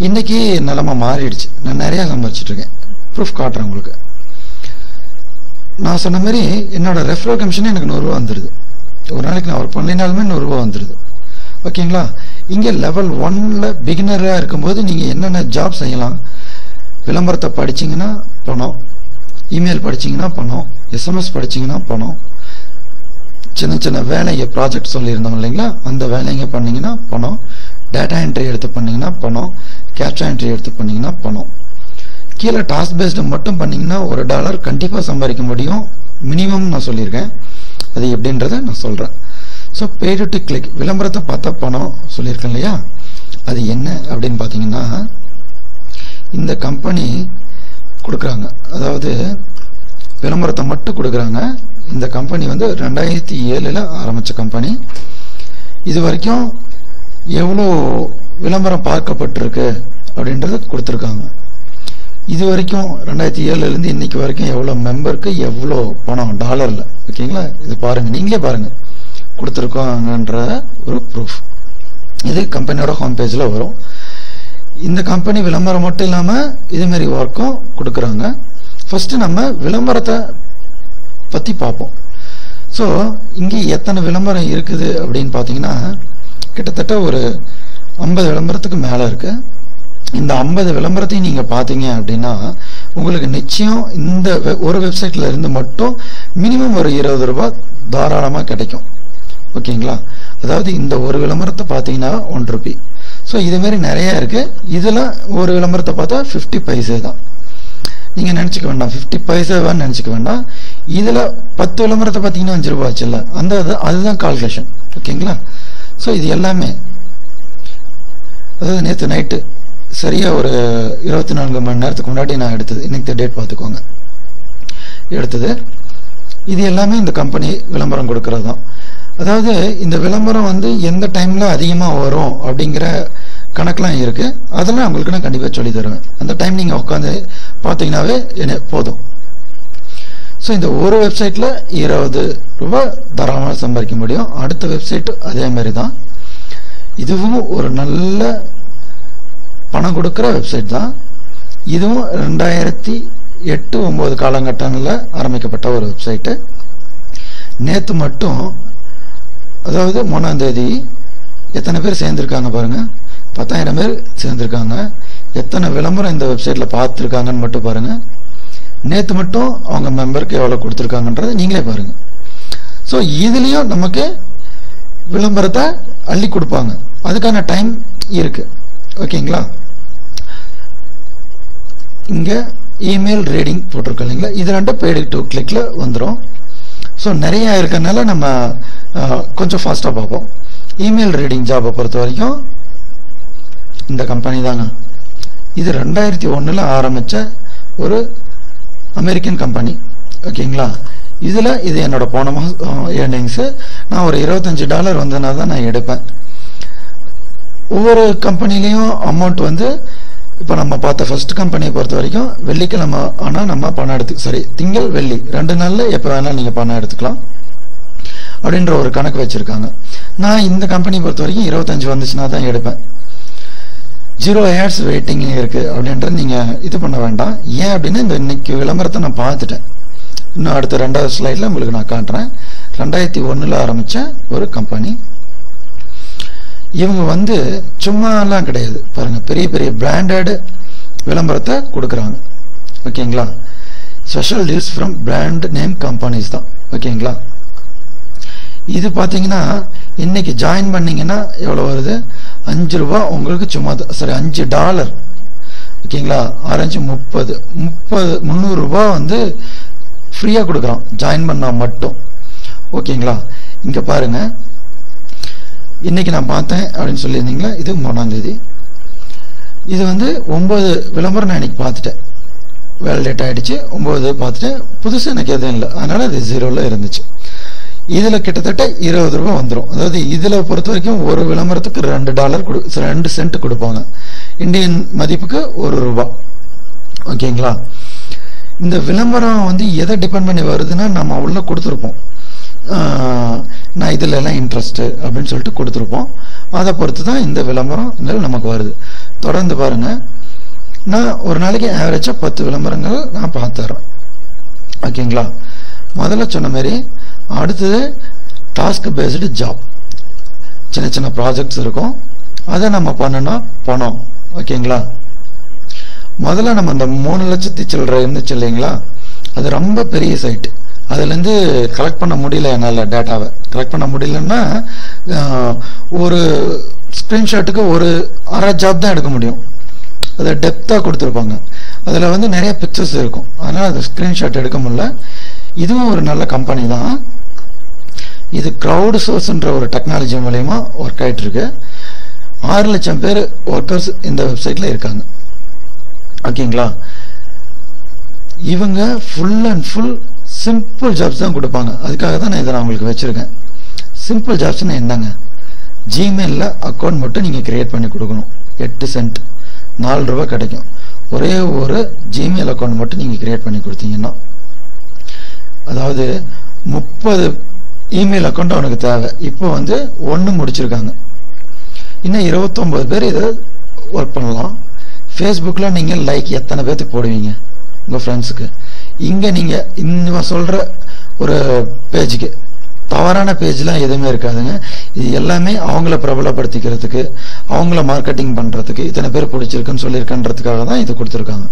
இன்றைக்கி நிலமை மாறிடுச்சு. நான் நிறையா சம்பாதிச்சிட்ருக்கேன். ப்ரூஃப் காட்டுறேன் உங்களுக்கு. நான் சொன்ன மாதிரி என்னோட ரெஃபரல் கமிஷனே எனக்கு 100 ரூபா வந்துடுது. ஒரு நாளைக்கு நான் ஒர்க் பண்ணலினாலுமே 100 ரூபா வந்துடுது. ஓகேங்களா? இங்கே லெவல் 1ல் பிகினராக இருக்கும்போது நீங்கள் என்னென்ன ஜாப் செய்யலாம். விளம்பரத்தை படிச்சிங்கன்னா பணம், இமெயில் படிச்சிங்கன்னா பணம், SMS படிச்சிங்கன்னா பணம், சின்ன சின்ன வேலைங்க ப்ராஜெக்ட் சொல்லியிருந்தோம் இல்லைங்களா, அந்த வேலைங்க பண்ணிங்கன்னா பணம், டேட்டா என்ட்ரி எடுத்து பண்ணிங்கன்னா பணம், கேப்சா என்ட்ரி எடுத்து பண்ணிங்கன்னா பணம். கீழே டாஸ்க் பேஸ்டு மட்டும் பண்ணிங்கன்னா $1 கண்டிப்பாக சம்பாதிக்க முடியும் மினிமம். நான் சொல்லியிருக்கேன், அது எப்படின்றத நான் சொல்கிறேன். ஸோ பெய்டு டு கிளிக், விளம்பரத்தை பார்த்தா பணம் சொல்லியிருக்கேன் இல்லையா, அது என்ன அப்படின்னு பார்த்தீங்கன்னா இந்த கம்பெனி கொடுக்குறாங்க. அதாவது விளம்பரத்தை மட்டும் கொடுக்குறாங்க. இந்த கம்பெனி வந்து 2007 ஆரம்பித்த கம்பெனி. இது வரைக்கும் எவ்வளோ விளம்பரம் பார்க்கப்பட்டிருக்கு அப்படின்றத கொடுத்துருக்காங்க. இது வரைக்கும் 2007 இன்னைக்கு வரைக்கும் எவ்வளோ மெம்பருக்கு எவ்வளோ பணம் டாலரில். ஓகேங்களா? இது பாருங்கள், நீங்களே பாருங்கள், கொடுத்துருக்கோங்கன்ற ஒரு ப்ரூஃப். இது கம்பெனியோட ஹோம் பேஜில் வரும். இந்த கம்பெனி விளம்பரம் மட்டும் இல்லாமல் இதுமாரி ஒர்க்கும் கொடுக்குறாங்க. ஃபஸ்ட்டு நம்ம விளம்பரத்தை பற்றி பார்ப்போம். ஸோ இங்கே எத்தனை விளம்பரம் இருக்குது அப்படின்னு பார்த்தீங்கன்னா கிட்டத்தட்ட ஒரு 50 விளம்பரத்துக்கு மேலே இருக்குது. இந்த 50 விளம்பரத்தையும் நீங்கள் பார்த்தீங்க அப்படின்னா உங்களுக்கு நிச்சயம் இந்த ஒரு வெப்சைட்டில் இருந்து மட்டும் மினிமம் ஒரு 20 ரூபா தாராளமாக கிடைக்கும். ஓகேங்களா? அதாவது இந்த ஒரு விளம்பரத்தை பார்த்தீங்கன்னா 1 ரூபி. ஸோ இதுமாரி நிறையா இருக்குது. இதில் ஒரு விளம்பரத்தை பார்த்தா 50 பைசே தான். நீங்கள் நினச்சிக்க வேண்டாம் 50 பைசாவான்னு நினச்சிக்க வேண்டாம். இதில் 10 விளம்பரத்தை பார்த்தீங்கன்னா 5 ரூபா ஆச்சுல்ல, அதுதான் கால்குலேஷன். ஓகேங்களா? ஸோ இது எல்லாமே அதாவது நேற்று நைட்டு சரியாக ஒரு 24 மணி நேரத்துக்கு முன்னாடி நான் எடுத்தது. இன்னைக்கு டேட் பார்த்துக்கோங்க, எடுத்தது. இது எல்லாமே இந்த கம்பெனி விளம்பரம் கொடுக்கறது தான். அதாவது இந்த விளம்பரம் வந்து எந்த டைமில் அதிகமாக வரும் அப்படிங்கிற கணக்கெலாம் இருக்குது. அதெல்லாம் உங்களுக்கு நான் கண்டிப்பாக சொல்லி தருவேன். அந்த டைம் நீங்கள் உட்காந்து பார்த்தீங்கன்னாவே என்ன போதும். ஸோ இந்த ஒரு வெப்சைட்டில் 20 ரூபா தாராளமாக சம்பாதிக்க முடியும். அடுத்த வெப்சைட்டு அதே மாதிரி தான். இதுவும் ஒரு நல்ல பணம் கொடுக்குற வெப்சைட் தான். இதுவும் 2008-09 காலகட்டங்களில் ஆரம்பிக்கப்பட்ட ஒரு வெப்சைட்டு. நேற்று மட்டும் அதாவது 3ஆம் தேதி எத்தனை பேர் சேர்ந்துருக்காங்க பாருங்கள், 10,000 பேர் சேர்ந்துருக்காங்க. எத்தனை விளம்பரம் இந்த வெப்சைட்டில் பார்த்துருக்காங்கன்னு மட்டும் பாருங்கள். நேற்று மட்டும் அவங்க மெம்பருக்கு எவ்வளோ கொடுத்துருக்காங்கன்றதை நீங்களே பாருங்கள். ஸோ இதுலேயும் நமக்கு விளம்பரத்தை அள்ளி கொடுப்பாங்க. அதுக்கான டைம் இருக்குது. ஓகேங்களா? இங்கே இமெயில் ரீடிங் போட்டிருக்கோம் இல்லைங்களா, இது 2 பெய்டு டு கிளிக்கில் வந்துடும். ஸோ நிறையா இருக்கனால நம்ம கொஞ்சம் ஃபாஸ்ட்டாக பார்ப்போம். இமெயில் ரீடிங் ஜாபை பொறுத்த வரைக்கும் இந்த கம்பெனி தாங்க. இது 2001 ஆரம்பித்த ஒரு அமெரிக்கன் கம்பெனி. ஓகேங்களா? இது என்னோட போன மாதம் ஏர்னிங்ஸு. நான் ஒரு $25 வந்ததுனா தான் நான் எடுப்பேன். ஒவ்வொரு கம்பெனிலையும் அமௌண்ட் வந்து இப்போ நம்ம பார்த்த ஃபர்ஸ்ட் கம்பெனியை பொறுத்த வரைக்கும் வெள்ளிக்கிழமை ஆனால் நம்ம பணம் திங்கள் வெள்ளி 2 நாளில் எப்போ வேணாலும் நீங்கள் பணம் எடுத்துக்கலாம் அப்படின்ற ஒரு கணக்கு வச்சுருக்காங்க. நான் இந்த கம்பெனி பொறுத்த வரைக்கும் 25 வந்துச்சுன்னா தான் எடுப்பேன். 0 ads வெயிட்டிங் இருக்குது அப்படின்றது நீங்கள் இது பண்ண வேண்டாம். ஏன் அப்படின்னா இந்த இன்னைக்கு விளம்பரத்தை நான் பார்த்துட்டேன். இன்னும் அடுத்த 2வது ஸ்லைடில் உங்களுக்கு நான் காட்டுறேன். 2001 ஆரம்பித்த ஒரு கம்பெனி. இவங்க வந்து சும்மாலாம் கிடையாது பாருங்கள், பெரிய பெரிய பிராண்டட் விளம்பரத்தை கொடுக்குறாங்க. ஓகேங்களா? Special deals from brand name companies தான். ஓகேங்களா? இது பார்த்தீங்கன்னா இன்னைக்கு ஜாயின் பண்ணிங்கன்னா எவ்வளோ வருது? 5 ரூபா உங்களுக்கு சும்மா, சரி $5. ஓகேங்களா? 6 30 300 ரூபா வந்து ஃப்ரீயாக கொடுக்குறோம் ஜாயின் பண்ணால் மட்டும். ஓகேங்களா? இங்கே பாருங்க, இன்னைக்கு நான் பார்த்தேன் அப்படின்னு சொல்லியிருந்தீங்களா, இது 3ஆம் தேதி. இது வந்து 9 விளம்பரம் நான் இன்னைக்கு பார்த்துட்டேன். வேலிடேட் ஆகிடுச்சு. 9 பார்த்துட்டேன். புதுசு எனக்கு எதுவும் இல்லை, அதனால் அது 0ல் இருந்துச்சு. இதில் கிட்டத்தட்ட 20 ரூபா வந்துடும். அதாவது இதில் பொறுத்த வரைக்கும் ஒரு விளம்பரத்துக்கு $2 சென்ட் கொடுப்பாங்க. இந்தியன் மதிப்புக்கு ₹1. ஓகேங்களா? இந்த விளம்பரம் வந்து எதை டிபெண்ட் பண்ணி வருதுன்னா, நம்ம உள்ள கொடுத்துருப்போம், நான் இதில் எல்லாம் இன்ட்ரெஸ்ட்டு அப்படின்னு சொல்லிட்டு கொடுத்துருப்போம். அதை பொறுத்து தான் இந்த விளம்பரம் நமக்கு வருது. தொடர்ந்து பாருங்கள், நான் ஒரு நாளைக்கு ஆவரேஜாக 10 விளம்பரங்கள் நான் பார்த்துறேன். ஓகேங்களா? முதல்ல சொன்ன மாதிரி அடுத்தது டாஸ்க் பேஸ்டு ஜாப். சின்ன சின்ன ப்ராஜெக்ட்ஸ் இருக்கும், அதை நம்ம பண்ணோன்னா பணம். ஓகேங்களா? முதல்ல நம்ம இந்த 3 லட்சத்தி சில்லறை இருந்துச்சு இல்லைங்களா, அது ரொம்ப பெரிய சைட்டு. அதுலேருந்து கலெக்ட் பண்ண முடியல, என்னால் டேட்டாவை கலெக்ட் பண்ண முடியலன்னா ஒரு ஸ்க்ரீன்ஷாட்டுக்கு ஒரு 1/2 ஜாப் தான் எடுக்க முடியும். அதை டெப்த்தாக கொடுத்துருப்பாங்க, அதில் வந்து நிறைய பிக்சர்ஸ் இருக்கும், அதனால் அது ஸ்க்ரீன்ஷாட் எடுக்க முடியல. இதுவும் ஒரு நல்ல கம்பெனி தான். இது க்ரௌட் சோர்ஸ்ன்ற ஒரு டெக்னாலஜி மூலயமா ஒர்க் ஆகிட்டு இருக்கு. 6 லட்சம் பேர் ஒர்க்கர்ஸ் இந்த வெப்சைட்டில் இருக்காங்க. ஓகேங்களா? இவங்க full and full simple jobs தான் கொடுப்பாங்க. அதுக்காக தான் நான் இதை நான் உங்களுக்கு வச்சுருக்கேன். சிம்பிள் ஜாப்ஸ்னால் என்னங்க? ஜிமெயிலில் அக்கௌண்ட் மட்டும் நீங்கள் க்ரியேட் பண்ணி கொடுக்கணும். 8 சென்ட், 4 ரூபா கிடைக்கும். ஒரே ஒரு ஜிமெயில் அக்கௌண்ட் மட்டும் நீங்கள் க்ரியேட் பண்ணி கொடுத்தீங்கன்னா, அதாவது 30 இமெயில் அக்கௌண்ட் அவனுக்கு தேவை. இப்போ வந்து 1 முடிச்சிருக்காங்க. இன்னும் 29 பேர் இதை ஒர்க் பண்ணலாம். ஃபேஸ்புக்கில் நீங்கள் லைக் எத்தனை பேர்த்துக்கு போடுவீங்க உங்கள் ஃப்ரெண்ட்ஸுக்கு? இங்கே நீங்கள் இன்னும் சொல்கிற ஒரு பேஜுக்கு தவறான பேஜ்லாம் எதுவுமே இருக்காதுங்க. இது எல்லாமே அவங்கள பிரபலப்படுத்திக்கிறதுக்கு, அவங்கள மார்க்கெட்டிங் பண்ணுறதுக்கு, இத்தனை பேர் பிடிச்சிருக்குன்னு சொல்லியிருக்கன்றதுக்காக தான் இது கொடுத்துருக்காங்க.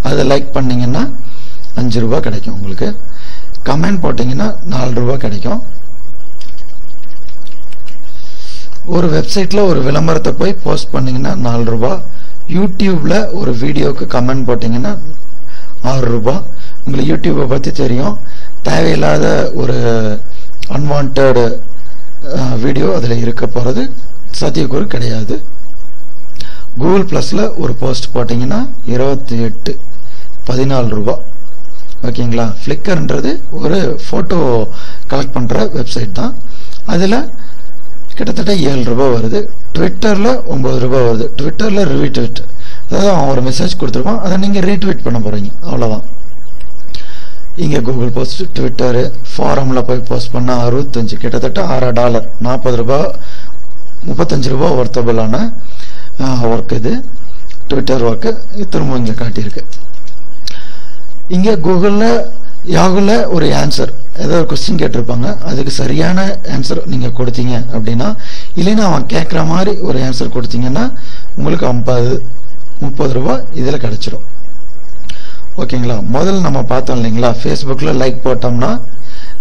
அதை லைக் பண்ணிங்கன்னா 5 ரூபா கிடைக்கும் உங்களுக்கு. கமெண்ட் போட்டிங்கன்னா 4 ரூபா கிடைக்கும். ஒரு வெப்சைட்டில் ஒரு விளம்பரத்தை போய் போஸ்ட் பண்ணிங்கன்னா 4 ரூபா. யூடியூப்பில் ஒரு வீடியோவுக்கு கமெண்ட் போட்டிங்கன்னா 6 ரூபா. உங்களுக்கு யூடியூப்பை பற்றி தெரியும், தேவையில்லாத ஒரு அன்வான்ட் வீடியோ அதில் இருக்க போகிறது சாத்தியக்கூறு கிடையாது. கூகுள் ப்ளஸில் ஒரு போஸ்ட் போட்டிங்கன்னா 28 14 ரூபா. ஓகேங்களா? ஃப்ளிக்கர்ன்றது ஒரு ஃபோட்டோ கலெக்ட் பண்ணுற வெப்சைட் தான். அதில் கிட்டத்தட்ட 7 ரூபா வருது. ட்விட்டரில் 9 ரூபா வருது. ட்விட்டரில் ரீட்வீட், அதாவது அவன் ஒரு மெசேஜ் கொடுத்துருப்பான், அதை நீங்கள் ரீட்வீட் பண்ண போகிறீங்க, அவ்வளோதான். இங்கே கூகுள் போஸ்ட், ட்விட்டரு, ஃபாரமில் போய் போஸ்ட் பண்ணால் 65, கிட்டத்தட்ட $6, 40 ரூபா, 35 ரூபா ஒர்த்தபிளான ஒர்க் இது. ட்விட்டர் ஒர்க்கு திரும்ப இங்கே காட்டியிருக்கு. இங்கே கூகுளில் யாகுல ஒரு ஆன்சர், ஏதாவது கொஸ்டின் கேட்டிருப்பாங்க, அதுக்கு சரியான ஆன்சர் நீங்கள் கொடுத்தீங்க அப்படின்னா, இல்லைன்னா அவன் கேட்குற மாதிரி ஒரு ஆன்சர் கொடுத்தீங்கன்னா உங்களுக்கு 30 ரூபா இதில் கிடச்சிரும். ஓகேங்களா? முதல்ல நம்ம பார்த்தோம் இல்லைங்களா, ஃபேஸ்புக்கில் லைக் போட்டோம்னா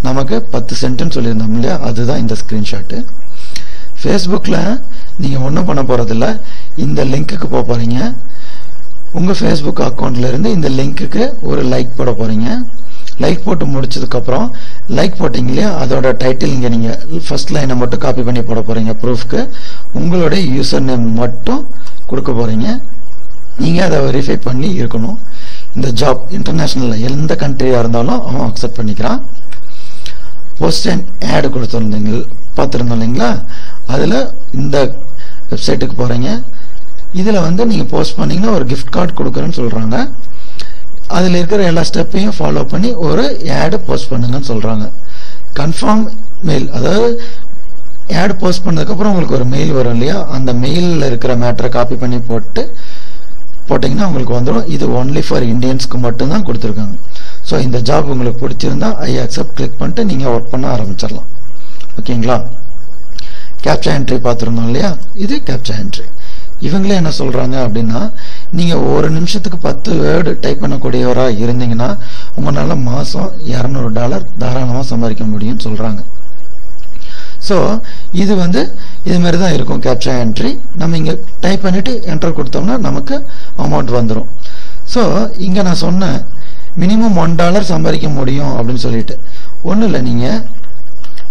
நமக்கு 10 சென்ட்னு சொல்லியிருந்தோம் இல்லையா, அதுதான் இந்த ஸ்க்ரீன்ஷாட்டு. ஃபேஸ்புக்கில் நீங்கள் ஒன்றும் பண்ண போகிறதில்ல, இந்த லிங்க்குக்கு போக போகிறீங்க. உங்கள் ஃபேஸ்புக் அக்கௌண்ட்லேருந்து இந்த லிங்க்குக்கு ஒரு லைக் போட போகிறீங்க. லைக் போட்டு முடிச்சதுக்கப்புறம், லைக் போட்டிங்க இல்லையா, அதோட டைட்டில் இங்கே நீங்கள் ஃபர்ஸ்ட் லைனை மட்டும் காப்பி பண்ணி போட போகிறீங்க. ப்ரூஃப்க்கு உங்களுடைய யூசர் நேம் மட்டும் கொடுக்க போகிறீங்க. நீங்கள் அதை வெரிஃபை பண்ணி இருக்கணும். இந்த ஜாப் இன்டர்நேஷ்னலில் எந்த கண்ட்ரியாக இருந்தாலும் அவன் அக்செப்ட் பண்ணிக்கிறான். போஸ்ட் அண்ட் ஆட் கொடுத்துருந்தீங்க பார்த்துருந்தோம் இல்லைங்களா, அதில் இந்த வெப்சைட்டுக்கு போகிறீங்க. இதில் வந்து நீங்கள் போஸ்ட் பண்ணிங்கன்னா ஒரு கிஃப்ட் கார்டு கொடுக்குறேன்னு சொல்கிறாங்க. அதில் இருக்கிற எல்லா ஸ்டெப்பையும் ஃபாலோ பண்ணி ஒரு ஆடு போஸ்ட் பண்ணுங்கன்னு சொல்கிறாங்க. கன்ஃபார்ம் மெயில், அதாவது ஆட் போஸ்ட் பண்ணதுக்கப்புறம் உங்களுக்கு ஒரு மெயில் வரும் இல்லையா, அந்த மெயிலில் இருக்கிற மேட்டரை காப்பி பண்ணி போட்டிங்கன்னா உங்களுக்கு வந்துடும். இது ஒன்லி ஃபார் இண்டியன்ஸ்க்கு மட்டும்தான் கொடுத்துருக்காங்க. ஸோ இந்த ஜாப் உங்களுக்கு பிடிச்சிருந்தா ஐ அக்செப்ட் கிளிக் பண்ணிட்டு நீங்கள் ஒர்க் பண்ண ஆரம்பிச்சிடலாம். ஓகேங்களா? கேப்சா என்ட்ரி பார்த்துருந்தோம் இல்லையா, இது கேப்சா என்ட்ரி. இவங்களே என்ன சொல்கிறாங்க அப்படின்னா, நீங்கள் ஒரு நிமிஷத்துக்கு 10 வேர்டு டைப் பண்ணக்கூடியவராக இருந்தீங்கன்னா உங்களால் மாதம் $200 தாராளமாக சம்பாதிக்க முடியும்னு சொல்கிறாங்க. ஸோ இது வந்து இது மாதிரி தான் இருக்கும் கேப்சா என்ட்ரி. நம்ம இங்கே டைப் பண்ணிவிட்டு என்டர் கொடுத்தோம்னா நமக்கு அமௌண்ட் வந்துடும். ஸோ இங்கே நான் சொன்னேன் மினிமம் $1 சம்பாதிக்க முடியும் அப்படின்னு சொல்லிட்டு. ஒன்றும் இல்லை, நீங்கள்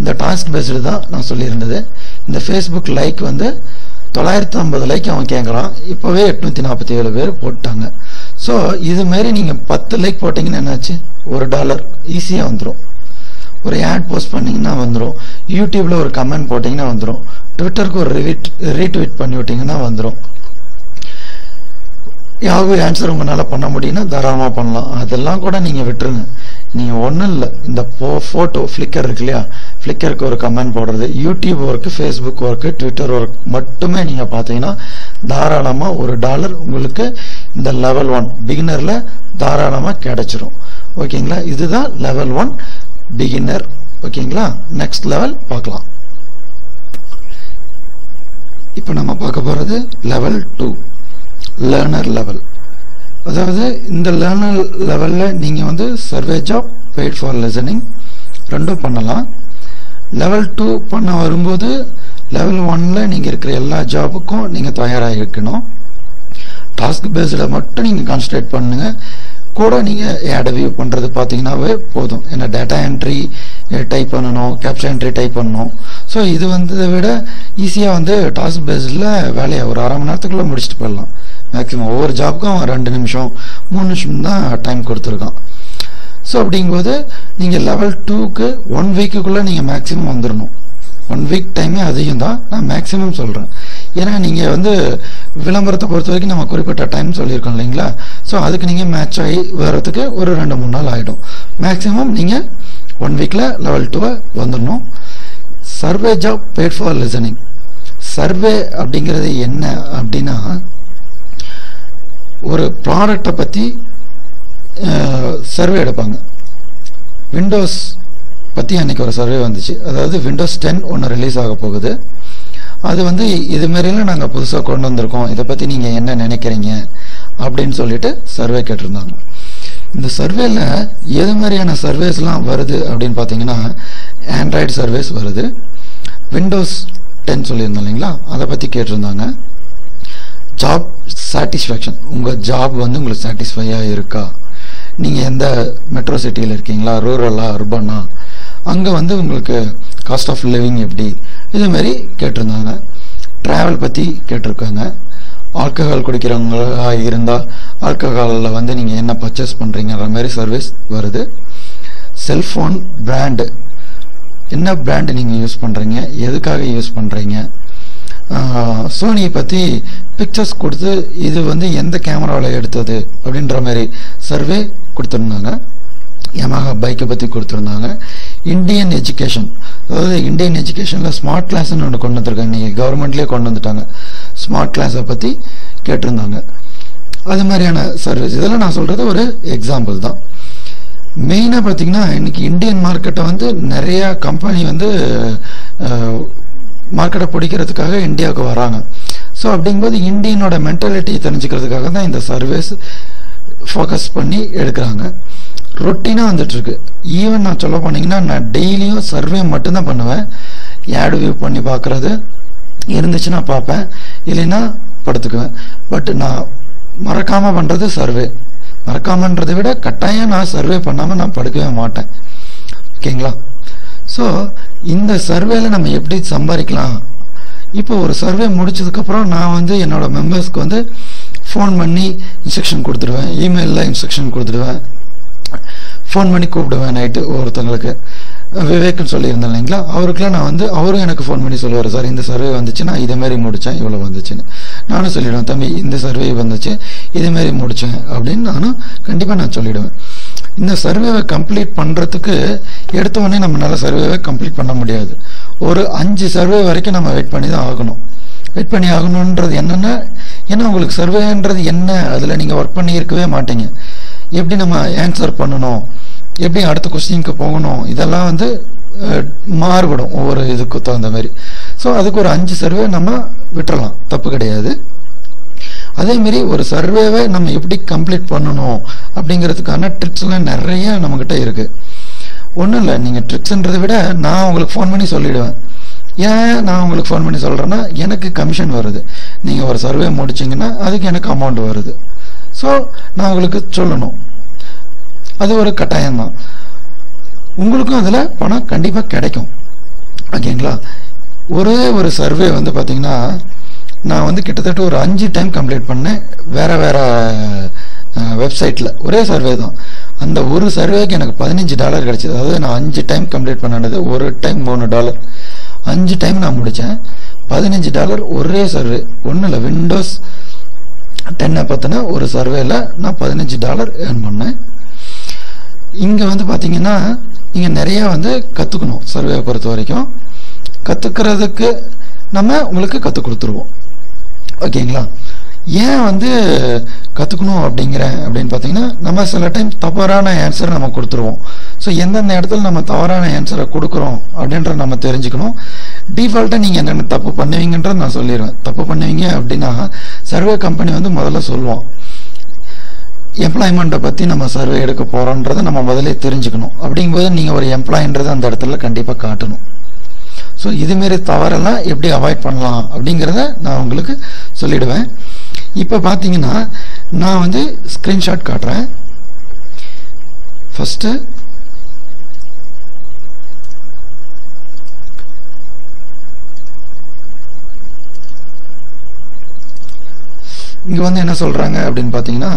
இந்த டாஸ்க் பேஸ்டு தான் நான் சொல்லியிருந்தது. இந்த ஃபேஸ்புக் லைக் வந்து 950 லைக் அவன் கேட்குறான், இப்போவே 847 பேர் போட்டாங்க. ஸோ இதுமாரி நீங்கள் 10 லைக் போட்டிங்கன்னா என்னாச்சு, $1 ஈஸியாக வந்துடும். ஒரு ஆட் போஸ்ட் பண்ணிங்கன்னா வந்துடும். யூடியூப்பில் ஒரு கமெண்ட் போட்டிங்கன்னா வந்துடும். ட்விட்டருக்கு ஒரு ரீட்வீட் பண்ணி விட்டிங்கன்னா வந்துடும். யாகு ஆன்சர் உங்களால் பண்ண முடியும்னா தாராளமாக பண்ணலாம். அதெல்லாம் கூட நீங்கள் விட்டுருங்க. நீங்கள் ஒன்றும் இல்லை, இந்த ஃபோட்டோ ஃப்ளிக்கர் இருக்கு இல்லையா, ஃப்ளிக்கருக்கு ஒரு கமெண்ட் போடுறது, YouTube work, Facebook work, Twitter work மட்டுமே நீங்கள் பார்த்தீங்கன்னா தாராளமாக $1 உங்களுக்கு இந்த லெவல் 1 பிகினரில் தாராளமாக கிடைச்சிரும். ஓகேங்களா, இதுதான் லெவல் 1 பிகினர். ஓகேங்களா, நெக்ஸ்ட் லெவல் பார்க்கலாம். இப்போ நம்ம பார்க்க போகிறது லெவல் 2 லேர்னர் லெவல். அதாவது இந்த லேர்னர் லெவலில் நீங்கள் வந்து survey job, paid for listening ரெண்டும் பண்ணலாம். லெவல் 2 பண்ண வரும்போது லெவல் 1ல் நீங்கள் இருக்கிற எல்லா ஜாபுக்கும் நீங்கள் தயாராக இருக்கணும். டாஸ்க் பேஸில் மட்டும் நீங்கள் கான்சன்ட்ரேட் பண்ணுங்கள். கூட நீங்கள் ஆட் வியூ பண்ணுறது பார்த்தீங்கன்னாவே போதும். ஏன்னா டேட்டா என்ட்ரி டைப் பண்ணணும், கேப்சா என்ட்ரி டைப் பண்ணணும். ஸோ இது வந்து இதை விட ஈஸியாக வந்து டாஸ்க் பேஸில் வேலையை ஒரு அரை மணி நேரத்துக்குள்ளே முடிச்சுட்டு போயிடலாம். மேக்ஸிமம் ஒவ்வொரு ஜாபுக்கும் 2 நிமிஷம் 3 நிமிஷம் தான் டைம் கொடுத்துருக்கான். ஸோ அப்படிங்கும்போது நீங்கள் லெவல் 2க்கு 1 வீக்குக்குள்ளே நீங்கள் மேக்ஸிமம் வந்துடணும். 1 வீக் டைமே அதிகம் தான், நான் மேக்ஸிமம் சொல்கிறேன். ஏன்னா நீங்கள் வந்து விளம்பரத்தை பொறுத்த வரைக்கும் நம்ம குறிப்பிட்ட டைம் சொல்லியிருக்கோம் இல்லைங்களா. ஸோ அதுக்கு நீங்கள் மேட்ச் ஆகி வர்றதுக்கு ஒரு 2-3 நாள் ஆகிடும். மேக்ஸிமம் நீங்கள் 1 வீக்கில் லெவல் 2 வந்துடணும். Survey job, paid for listening. Survey அப்படிங்கிறது என்ன அப்படின்னா, ஒரு ப்ராடக்டை பற்றி சர்வே எடுப்பாங்க. விண்டோஸ் பற்றி அன்றைக்கி ஒரு சர்வே வந்துச்சு. அதாவது விண்டோஸ் 10 ஒன்று ரிலீஸ் ஆக போகுது. அது வந்து இதுமாரிலாம் நாங்கள் புதுசாக கொண்டு வந்திருக்கோம், இதை பற்றி நீங்கள் என்ன நினைக்கிறீங்க அப்படின்னு சொல்லிட்டு சர்வே கேட்டிருந்தாங்க. இந்த சர்வேல எது மாதிரியான சர்வேஸ்லாம் வருது அப்படின்னு பார்த்தீங்கன்னா, ஆண்ட்ராய்டு சர்வேஸ் வருது, விண்டோஸ் 10 சொல்லியிருந்தோம் இல்லைங்களா, அதை பற்றி கேட்டிருந்தாங்க. ஜாப் சாட்டிஸ்ஃபேக்ஷன், உங்கள் ஜாப் வந்து உங்களுக்கு சாட்டிஸ்ஃபையாக இருக்கா, நீங்கள் எந்த மெட்ரோ சிட்டியில் இருக்கீங்களா, ரூரலா, அர்பனா, அங்கே வந்து உங்களுக்கு காஸ்ட் ஆஃப் லிவிங் எப்படி, இதுமாரி கேட்டிருந்தாங்க. ட்ராவல் பற்றி கேட்டிருக்காங்க. ஆல்கஹால் குடிக்கிறவங்களா இருந்தால் ஆல்கஹாலில் வந்து நீங்கள் என்ன பர்ச்சேஸ் பண்ணுறீங்கிற மாதிரி சர்வீஸ் வருது. செல்ஃபோன் பிராண்டு, என்ன பிராண்டு நீங்கள் யூஸ் பண்ணுறீங்க, எதுக்காக யூஸ் பண்ணுறீங்க. சோனியை பற்றி பிக்சர்ஸ் கொடுத்து இது வந்து எந்த கேமராவில் எடுத்தது அப்படின்ற மாதிரி சர்வே கொடுத்துருந்தாங்க. யமஹா பைக்கை பற்றி கொடுத்துருந்தாங்க. இந்தியன் எஜுகேஷன், அதாவது இந்தியன் எஜுகேஷனில் ஸ்மார்ட் கிளாஸ்ன்னு ஒன்று கொண்டு வந்துருக்காங்க, நீங்கள் கவர்மெண்ட்லேயே கொண்டு வந்துட்டாங்க. ஸ்மார்ட் கிளாஸை பற்றி கேட்டிருந்தாங்க. அது மாதிரியான சர்வீஸ், இதெல்லாம் நான் சொல்கிறது ஒரு எக்ஸாம்பிள் தான். மெயினாக பார்த்தீங்கன்னா இன்றைக்கி இந்தியன் மார்க்கெட்டை வந்து நிறையா கம்பெனி வந்து மார்க்கெட்டை பிடிக்கிறதுக்காக இந்தியாவுக்கு வராங்க. ஸோ அப்படிங்கும்போது இந்தியனோட மென்டாலிட்டி தெரிஞ்சுக்கிறதுக்காக தான் இந்த சர்வீஸ் ஃபோக்கஸ் பண்ணி எடுக்கிறாங்க. ரொட்டீனாக வந்துட்டுருக்கு. ஈவன் நான் சொல்ல போனீங்கன்னா நான் டெய்லியும் சர்வே மட்டும்தான் பண்ணுவேன். ஆட் வியூ பண்ணி பார்க்குறது இருந்துச்சுன்னா பார்ப்பேன், இல்லைன்னா படுத்துக்குவேன். பட் நான் மறக்காமல் பண்ணுறது சர்வே. மறக்காமன்றதை விட கட்டாயம் நான் சர்வே பண்ணாமல் நான் படுக்கவே மாட்டேன். ஓகேங்களா. ஸோ இந்த சர்வேல நம்ம எப்படி சம்பாதிக்கலாம். இப்போ ஒரு சர்வே முடிச்சதுக்கப்புறம் நான் வந்து என்னோடய மெம்பர்ஸ்க்கு வந்து ஃபோன் பண்ணி இன்ஸ்ட்ரக்ஷன் கொடுத்துடுவேன், இமெயிலில் இன்ஸ்ட்ரக்ஷன் கொடுத்துடுவேன், ஃபோன் பண்ணி கூப்பிடுவேன் நைட்டு. ஒருத்தங்களுக்கு விவேக்னு சொல்லியிருந்தேன் இல்லைங்களா, அவருக்குலாம் நான் வந்து அவரும் எனக்கு ஃபோன் பண்ணி சொல்லுவார், சார் இந்த சர்வே வந்துச்சு, நான் இதேமாரி முடித்தேன், இவ்வளோ வந்துச்சுன்னு. நானும் சொல்லிவிடுவேன், தம்பி இந்த சர்வே வந்துச்சு, இதேமாரி முடித்தேன் அப்படின்னு நானும் கண்டிப்பாக நான் சொல்லிவிடுவேன். இந்த சர்வேவை கம்ப்ளீட் பண்ணுறதுக்கு எடுத்தவொடனே நம்மளால் சர்வேவை கம்ப்ளீட் பண்ண முடியாது. ஒரு 5 சர்வே வரைக்கும் நம்ம வெயிட் பண்ணி தான் ஆகணும். வெயிட் பண்ணி ஆகணுன்றது என்னென்னா, ஏன்னா உங்களுக்கு சர்வேன்றது என்ன, அதில் நீங்கள் ஒர்க் பண்ணி இருக்கவே மாட்டீங்க. எப்படி நம்ம ஆன்சர் பண்ணணும், எப்படி அடுத்த கொஸ்டினுக்கு போகணும், இதெல்லாம் வந்து மாறுபடும் ஒவ்வொரு இதுக்கும் தகுந்த மாதிரி. ஸோ அதுக்கு ஒரு 5 சர்வே நம்ம விட்டுறலாம், தப்பு கிடையாது. அதேமாரி ஒரு சர்வேவை நம்ம எப்படி கம்ப்ளீட் பண்ணணும் அப்படிங்கிறதுக்கான ட்ரிக்ஸ்லாம் நிறைய நம்மக்கிட்ட இருக்குது. ஒன்றும் இல்லை, நீங்கள் ட்ரிக்ஸ்ன்றதை விட நான் உங்களுக்கு ஃபோன் பண்ணி சொல்லிவிடுவேன், ஏன் நான் உங்களுக்கு ஃபோன் பண்ணி சொல்கிறேன்னா, எனக்கு கமிஷன் வருது. நீங்கள் ஒரு சர்வே முடிச்சிங்கன்னா அதுக்கு எனக்கு அமௌண்ட் வருது. ஸோ நான் உங்களுக்கு சொல்லணும், அது ஒரு கட்டாயம்தான். உங்களுக்கும் அதில் பணம் கண்டிப்பாக கிடைக்கும். ஓகேங்களா? ஒரே ஒரு சர்வே வந்து பார்த்திங்கன்னா, நான் வந்து கிட்டத்தட்ட ஒரு 5 டைம் கம்ப்ளீட் பண்ணேன் வேறு வேறு வெப்சைட்டில். ஒரே சர்வே தான். அந்த ஒரு சர்வேக்கு எனக்கு $15 கிடச்சிது. அதாவது நான் 5 டைம் கம்ப்ளீட் பண்ணது, ஒரு டைம் $3. 5 டைம் நான் முடித்தேன். $15 ஒரே சர்வே. ஒன்றும் இல்லை, விண்டோஸ் 10 பற்றின ஒரு சர்வேல நான் $15 ஏர்ன் பண்ணேன். இங்கே வந்து பார்த்தீங்கன்னா, நீங்கள் நிறையா வந்து கற்றுக்கணும். சர்வேவை பொறுத்த வரைக்கும் கற்றுக்கிறதுக்கு நம்ம உங்களுக்கு கற்றுக் கொடுத்துருவோம். ஓகேங்களா? ஏன் வந்து கற்றுக்கணும் அப்படின்னு பார்த்தீங்கன்னா, நம்ம சில டைம் தவறான ஆன்சரை நம்ம கொடுத்துருவோம். ஸோ எந்தெந்த இடத்துல நம்ம தவறான ஆன்சரை கொடுக்குறோம் அப்படின்றத நம்ம தெரிஞ்சுக்கணும். டிஃபால்ட்டாக நீங்கள் என்னென்ன தப்பு பண்ணுவீங்கன்றத நான் சொல்லிடுவேன். தப்பு பண்ணுவீங்க அப்படின்னா, சர்வே கம்பெனி வந்து முதல்ல சொல்லுவோம், எம்ப்ளாய்மெண்ட்டை பற்றி நம்ம சர்வே எடுக்க போகிறோன்றதை நம்ம முதல்ல தெரிஞ்சுக்கணும். அப்படிங்கும்போது நீங்கள் ஒரு எம்ப்ளாயின்றதை அந்த இடத்துல கண்டிப்பாக காட்டணும். ஸோ இதுமாரி தவறெல்லாம் எப்படி அவாய்ட் பண்ணலாம் அப்படிங்கிறத நான் உங்களுக்கு சொல்லிடுவேன். இப்போ பார்த்தீங்கன்னா, நான் வந்து ஸ்க்ரீன்ஷாட் காட்டுறேன். ஃபஸ்ட்டு இங்கே வந்து என்ன சொல்கிறாங்க அப்படின்னு பார்த்தீங்கன்னா,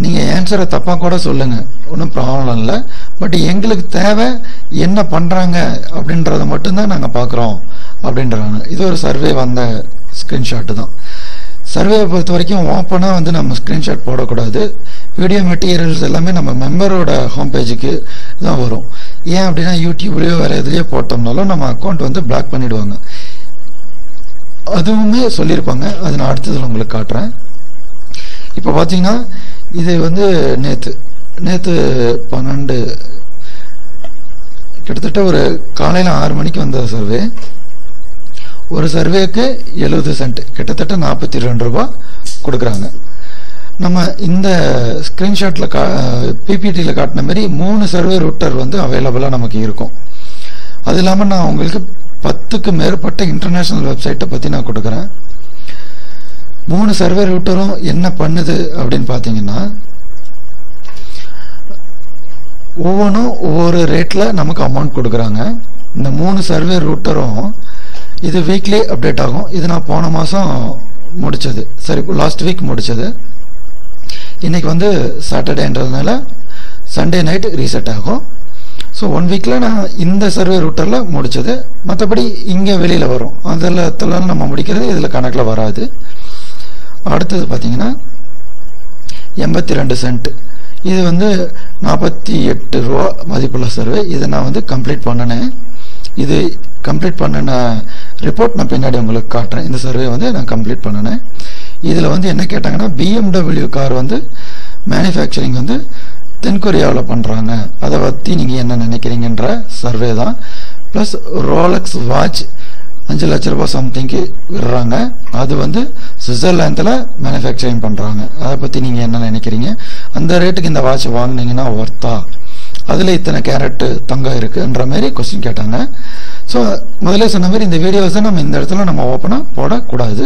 நீங்கள் ஆன்சரை தப்பாக கூட சொல்லுங்கள், ஒன்றும் ப்ராப்ளம் இல்லை. பட் எங்களுக்கு தேவை என்ன பண்ணுறாங்க அப்படின்றத மட்டும்தான் நாங்கள் பார்க்குறோம் அப்படின்றாங்க. இது ஒரு சர்வே வந்த ஸ்க்ரீன்ஷாட்டு தான். சர்வேவை பொறுத்த வரைக்கும் ஓப்பனாக வந்து நம்ம ஸ்க்ரீன்ஷாட் போடக்கூடாது. வீடியோ மெட்டீரியல்ஸ் எல்லாமே நம்ம மெம்பரோட ஹோம் பேஜுக்கு தான் வரும். ஏன் அப்படின்னா, யூடியூப்லேயோ வேறு எதுலேயோ போட்டோம்னாலும் நம்ம அக்கௌண்ட் வந்து பிளாக் பண்ணிவிடுவாங்க. அதுவுமே சொல்லியிருப்பாங்க. அது நான் அடுத்ததில் உங்களுக்கு காட்டுறேன். இப்போ பார்த்தீங்கன்னா, இது வந்து நேற்று 12 கிட்டத்தட்ட ஒரு காலையில் 6 மணிக்கு வந்த சர்வே. ஒரு சர்வேக்கு 70 சென்ட், கிட்டத்தட்ட $42 கொடுக்குறாங்க. நம்ம இந்த ஸ்க்ரீன்ஷாட்டில் பிபிடியில் காட்டின மாதிரி 3 சர்வே ரூட்டர் வந்து அவைலபிளாக நமக்கு இருக்கும். அது இல்லாமல் நான் உங்களுக்கு 10க்கு மேற்பட்ட இன்டர்நேஷ்னல் வெப்சைட்டை பற்றி நான் கொடுக்குறேன். 3 சர்வே ரூட்டரும் என்ன பண்ணுது அப்படின்னு பார்த்தீங்கன்னா, ஒவ்வொன்றும் ஒவ்வொரு ரேட்டில் நமக்கு அமௌண்ட் கொடுக்குறாங்க. இந்த 3 சர்வே ரூட்டரும் இது வீக்லி அப்டேட் ஆகும். இது நான் போன மாதம் முடித்தது, சரி லாஸ்ட் வீக் முடித்தது. இன்றைக்கி வந்து சாட்டர்டேன்றதுனால சண்டே நைட் ரீசெட் ஆகும். ஸோ 1 வீக்கில் நான் இந்த சர்வே ரூட்டரில் முடித்தது. மற்றபடி இங்கே வெளியில் வரும், அதில் நம்ம முடிக்கிறது இதில் கணக்கில் வராது. அடுத்தது பார்த்தீங்கன்னா 82 சென்ட். இது வந்து $48 மதிப்புள்ள சர்வே. இதை நான் வந்து கம்ப்ளீட் பண்ணினேன். இது கம்ப்ளீட் பண்ணின ரிப்போர்ட் நான் பின்னாடி உங்களுக்கு காட்டுறேன். இந்த சர்வே வந்து நான் கம்ப்ளீட் பண்ணினேன். இதில் வந்து என்ன கேட்டாங்கன்னா, BMW கார் வந்து மேனுஃபேக்சரிங் வந்து தென்கொரியாவில் பண்ணுறாங்க, அதை பற்றி நீங்கள் என்ன நினைக்கிறீங்கன்ற சர்வே தான். ப்ளஸ் ரோலக்ஸ் வாட்ச் $5 லட்ச சம்திங்கு விடுறாங்க, அது வந்து சுவிட்சர்லாந்தில் மேனுஃபேக்சரிங் பண்ணுறாங்க, அதை பற்றி நீங்கள் என்ன நினைக்கிறீங்க, அந்த ரேட்டுக்கு இந்த வாட்ச் வாங்கினீங்கன்னா ஒர்த்தா, அதில் இத்தனை கேரட்டு தங்கம் இருக்குன்ற மாதிரி கொஸ்டின் கேட்டாங்க. ஸோ முதல்ல சொன்ன மாதிரி இந்த வீடியோஸை நம்ம இந்த இடத்துல நம்ம ஓப்பனாக போடக்கூடாது.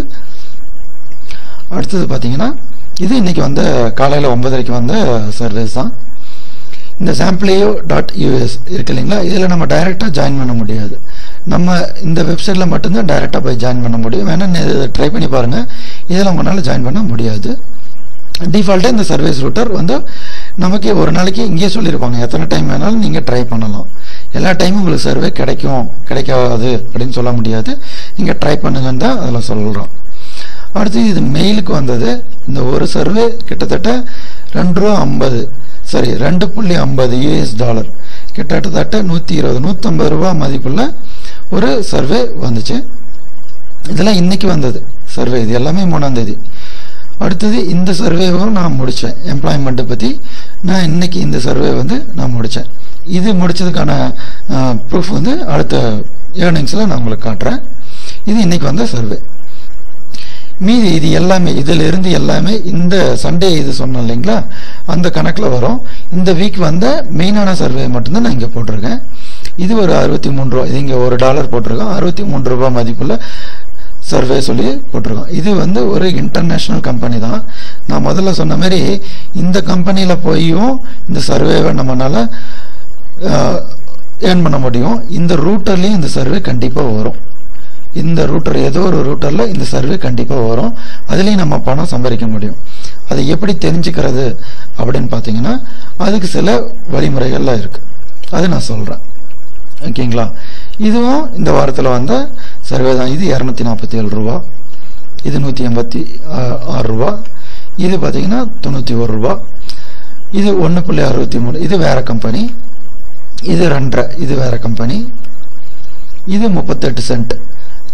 அடுத்தது பார்த்தீங்கன்னா, இது இன்றைக்கி வந்த காலையில் 9:30 வந்த சர்வீஸ் தான். இந்த sampleio.us இருக்கு இல்லைங்களா, இதில் நம்ம டைரெக்டாக ஜாயின் பண்ண முடியாது. நம்ம இந்த வெப்சைட்டில் மட்டும்தான் டைரெக்டாக போய் ஜாயின் பண்ண முடியும். வேணால் இதை ட்ரை பண்ணி பாருங்கள். இதில் உங்களால் ஜாயின் பண்ண முடியாது. டிஃபால்ட்டாக இந்த சர்வீஸ் ரூட்டர் வந்து நமக்கு ஒரு நாளைக்கு இங்கேயே சொல்லியிருப்பாங்க, எத்தனை டைம் வேணாலும் நீங்கள் ட்ரை பண்ணலாம். எல்லா டைமும் உங்களுக்கு சர்வே கிடைக்காது அப்படின்னு சொல்ல முடியாது. நீங்கள் ட்ரை பண்ணுங்கன்னு தான் அதில் சொல்கிறோம். அடுத்து இது மெயிலுக்கு வந்தது. இந்த ஒரு சர்வே கிட்டத்தட்ட $2.50 US, கிட்டத்தட்ட $120-150 மதிப்புள்ள ஒரு சர்வே வந்துச்சு. இதெல்லாம் இன்னைக்கு வந்தது சர்வே. இது எல்லாமே 3ஆம் தேதி. அடுத்தது இந்த சர்வேவும் நான் முடித்தேன். எம்ப்ளாய்மெண்ட்டை பற்றி நான் இன்னைக்கு இந்த சர்வே வந்து நான் முடித்தேன். இது முடித்ததுக்கான ப்ரூஃப் வந்து அடுத்த ஏர்னிங்ஸில் நான் உங்களுக்கு காட்டுறேன். இது இன்னைக்கு வந்த சர்வே. மீதி இது எல்லாமே இதிலிருந்து எல்லாமே இந்த சண்டே இது சொன்னோம் இல்லைங்களா, அந்த கணக்கில் வரும். இந்த வீக் வந்த மெயினான சர்வே மட்டும்தான் நான் இங்கே போட்டிருக்கேன். இது ஒரு 63 ரூபா. இது இங்கே $1 போட்டிருக்கோம். 63 ரூபா மதிப்புள்ள சர்வே சொல்லி போட்டிருக்கோம். இது வந்து ஒரு இன்டர்நேஷ்னல் கம்பெனி தான். நான் முதல்ல சொன்ன மாதிரி இந்த கம்பெனியில் போயும் இந்த சர்வேவை நம்மளால் ஏர்ன் பண்ண முடியும். இந்த ரூட்டர்லேயும் இந்த சர்வே கண்டிப்பாக வரும். இந்த ரூட்டர் ஏதோ ஒரு ரூட்டரில் இந்த சர்வே கண்டிப்பாக வரும். அதுலேயும் நம்ம பணம் சம்பாதிக்க முடியும். அதை எப்படி தெரிஞ்சுக்கிறது அப்படின்னு பார்த்தீங்கன்னா அதுக்கு சில வழிமுறைகள்லாம் இருக்குது. அது நான் சொல்கிறேன். ஓகேங்களா? இதுவும் இந்த வாரத்தில் வந்த சர்வே தான். இது 247 ரூபா, இது 186 ரூபா, இது பார்த்தீங்கன்னா 91 ரூபா, இது 1.63, இது வேற கம்பெனி, இது 2.5, இது வேற கம்பெனி, இது 38 சென்ட்,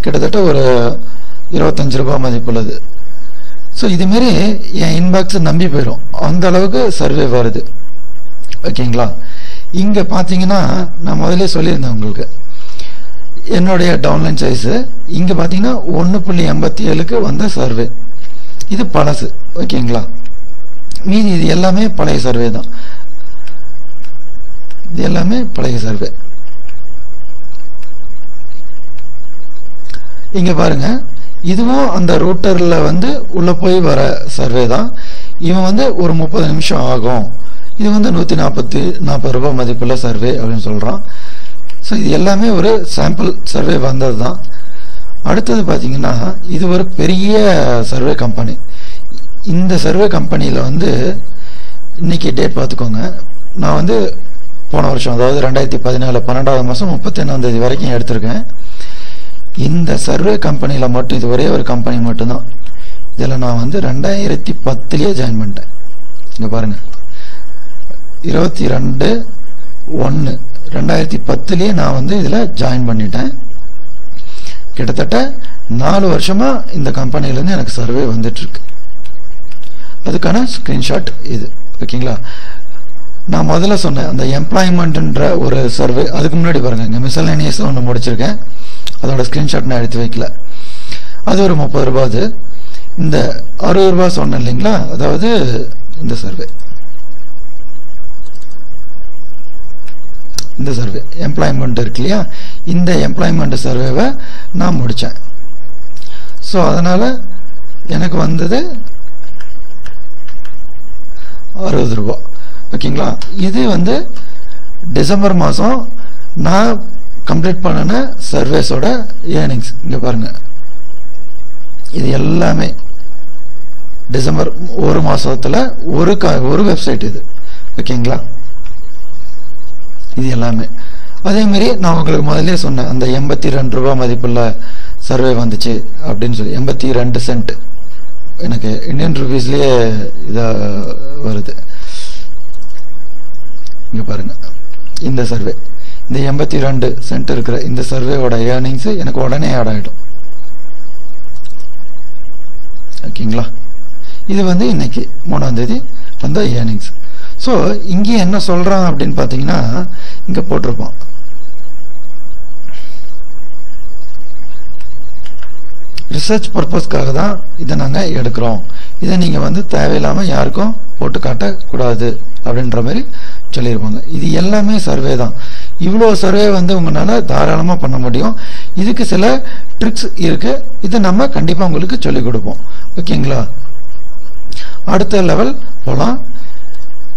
கிட்டத்தட்ட ஒரு 25 ரூபா மதிப்புள்ளது. ஸோ இதுமாரி என் இன்பாக்ஸை நம்பி போயிடும், அந்த அளவுக்கு சர்வே வருது. ஓகேங்களா? இங்கே பார்த்தீங்கன்னா நான் முதலே சொல்லியிருந்தேன் உங்களுக்கு என்னுடைய டவுன்லைன் சைஸு. இங்கே பார்த்தீங்கன்னா 1.87க்கு வந்த சர்வே. இது பழசு. ஓகேங்களா? மீதி இது எல்லாமே பழைய சர்வே தான். இது எல்லாமே பழைய சர்வே. இங்கே பாருங்க, இதுவும் அந்த ரூட்டரில் வந்து உள்ளே போய் வர சர்வே தான். இவன் வந்து ஒரு 30 நிமிஷம் ஆகும். இது வந்து 140 ரூபாய் மதிப்புள்ள சர்வே அப்படின்னு சொல்கிறான். ஸோ இது எல்லாமே ஒரு சாம்பிள் சர்வே வந்தது தான். அடுத்தது பார்த்தீங்கன்னா இது ஒரு பெரிய சர்வே கம்பெனி. இந்த சர்வே கம்பெனியில் வந்து இன்னைக்கு டேட் பார்த்துக்கோங்க. நான் வந்து போன வருஷம், அதாவது 2014 12வது மாதம் 31ஆம் தேதி வரைக்கும் எடுத்திருக்கேன். இந்த சர்வே கம்பெனியில் மட்டும், இது ஒரே ஒரு கம்பெனி மட்டும்தான். இதில் நான் வந்து 2010 ஜாயின் பண்ணிட்டேன். இங்கே பாருங்கள், 22/1/2010 நான் வந்து இதில் ஜாயின் பண்ணிட்டேன். கிட்டத்தட்ட 4 வருஷமாக இந்த கம்பெனிலேருந்து எனக்கு சர்வே வந்துட்டுருக்கு. அதுக்கான ஸ்க்ரீன்ஷாட் இது. ஓகேங்களா? நான் முதல்ல சொன்னேன் அந்த எம்ப்ளாய்மெண்ட்ன்ற ஒரு சர்வே, அதுக்கு முன்னாடி பாருங்கள், இங்கே மிசலேனியஸ் ஒன்று முடிச்சிருக்கேன். அதோட ஸ்க்ரீன்ஷாட் நான் எடுத்து வைக்கல. அது ஒரு 30 ரூபா. அது இந்த 60 ரூபா சொன்னேன் இல்லைங்களா, அதாவது இந்த சர்வே, இந்த சர்வே எம்ப்ளாய்மெண்ட் இருக்கு இல்லையா, இந்த எம்ப்ளாய்மெண்ட் சர்வேவை நான் முடித்தேன். ஸோ அதனால் எனக்கு வந்தது 60 ரூபா. ஓகேங்களா? இது வந்து டிசம்பர் மாதம் நான் கம்ப்ளீட் பண்ணின சர்வேஸோட ஏர்னிங்ஸ். இங்கே பாருங்கள், இது எல்லாமே டிசம்பர் ஒரு மாதத்தில் ஒரு வெப்சைட் இது. ஓகேங்களா? இது எல்லாமே அதேமாரி நான் உங்களுக்கு முதல்ல சொன்னேன், அந்த 82 ரூபா மதிப்புள்ள சர்வே வந்துச்சு அப்படின்னு சொல்லி. 82 சென்ட் எனக்கு இந்தியன் ருபீஸ்லேயே இதாக வருது. இங்கே பாருங்கள், இந்த சர்வே, இந்த 82 சென்ட் இருக்கிற இந்த சர்வேவோட ஏர்னிங்ஸு எனக்கு உடனே ஆட் ஆகிடும். ஓகேங்களா? இது வந்து இன்னைக்கு 3ஆம் தேதி வந்த ஏர்னிங்ஸ். ஸோ இங்கே என்ன சொல்கிறான் அப்படின்னு பார்த்தீங்கன்னா, இங்கே போட்டிருப்போம், ரிசர்ச் பர்பஸ்க்காக தான் இதை நாங்கள் எடுக்கிறோம். இதை நீங்கள் வந்து தேவையில்லாமல் யாருக்கும் போட்டு காட்டக்கூடாது அப்படின்ற மாதிரி சொல்லியிருப்பாங்க. இது எல்லாமே சர்வே தான். இவ்வளோ சர்வே வந்து உங்களால் தாராளமாக பண்ண முடியும். இதுக்கு சில ட்ரிக்ஸ் இருக்குது. இதை நம்ம கண்டிப்பாக உங்களுக்கு சொல்லிக் கொடுப்போம். ஓகேங்களா? அடுத்த லெவல் போகலாம்.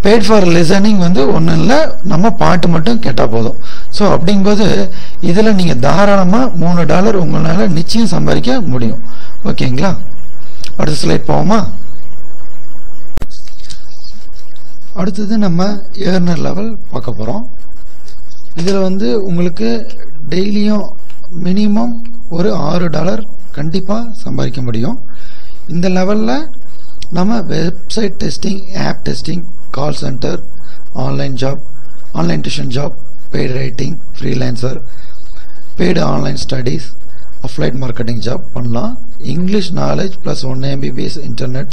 பெய்ட் ஃபார் லிசனிங் வந்து ஒன்றும் இல்லை, நம்ம பாட்டு மட்டும் கேட்டால் போதும். ஸோ அப்படிங்கும்போது இதில் நீங்கள் தாராளமாக $3 உங்களால் நிச்சயம் சம்பாதிக்க முடியும். ஓகேங்களா? அடுத்த ஸ்லைட் போவோமா? அடுத்தது நம்ம ஏர்னர் லெவல் பார்க்க போகிறோம். இதில் வந்து உங்களுக்கு டெய்லியும் மினிமம் ஒரு $6 கண்டிப்பாக சம்பாதிக்க முடியும். இந்த லெவலில் நம்ம website testing, app testing, call centre, online job, online tuition job, paid writing, freelancer, paid online studies, affiliate marketing job பண்ணலாம். English knowledge plus 1 MBPS internet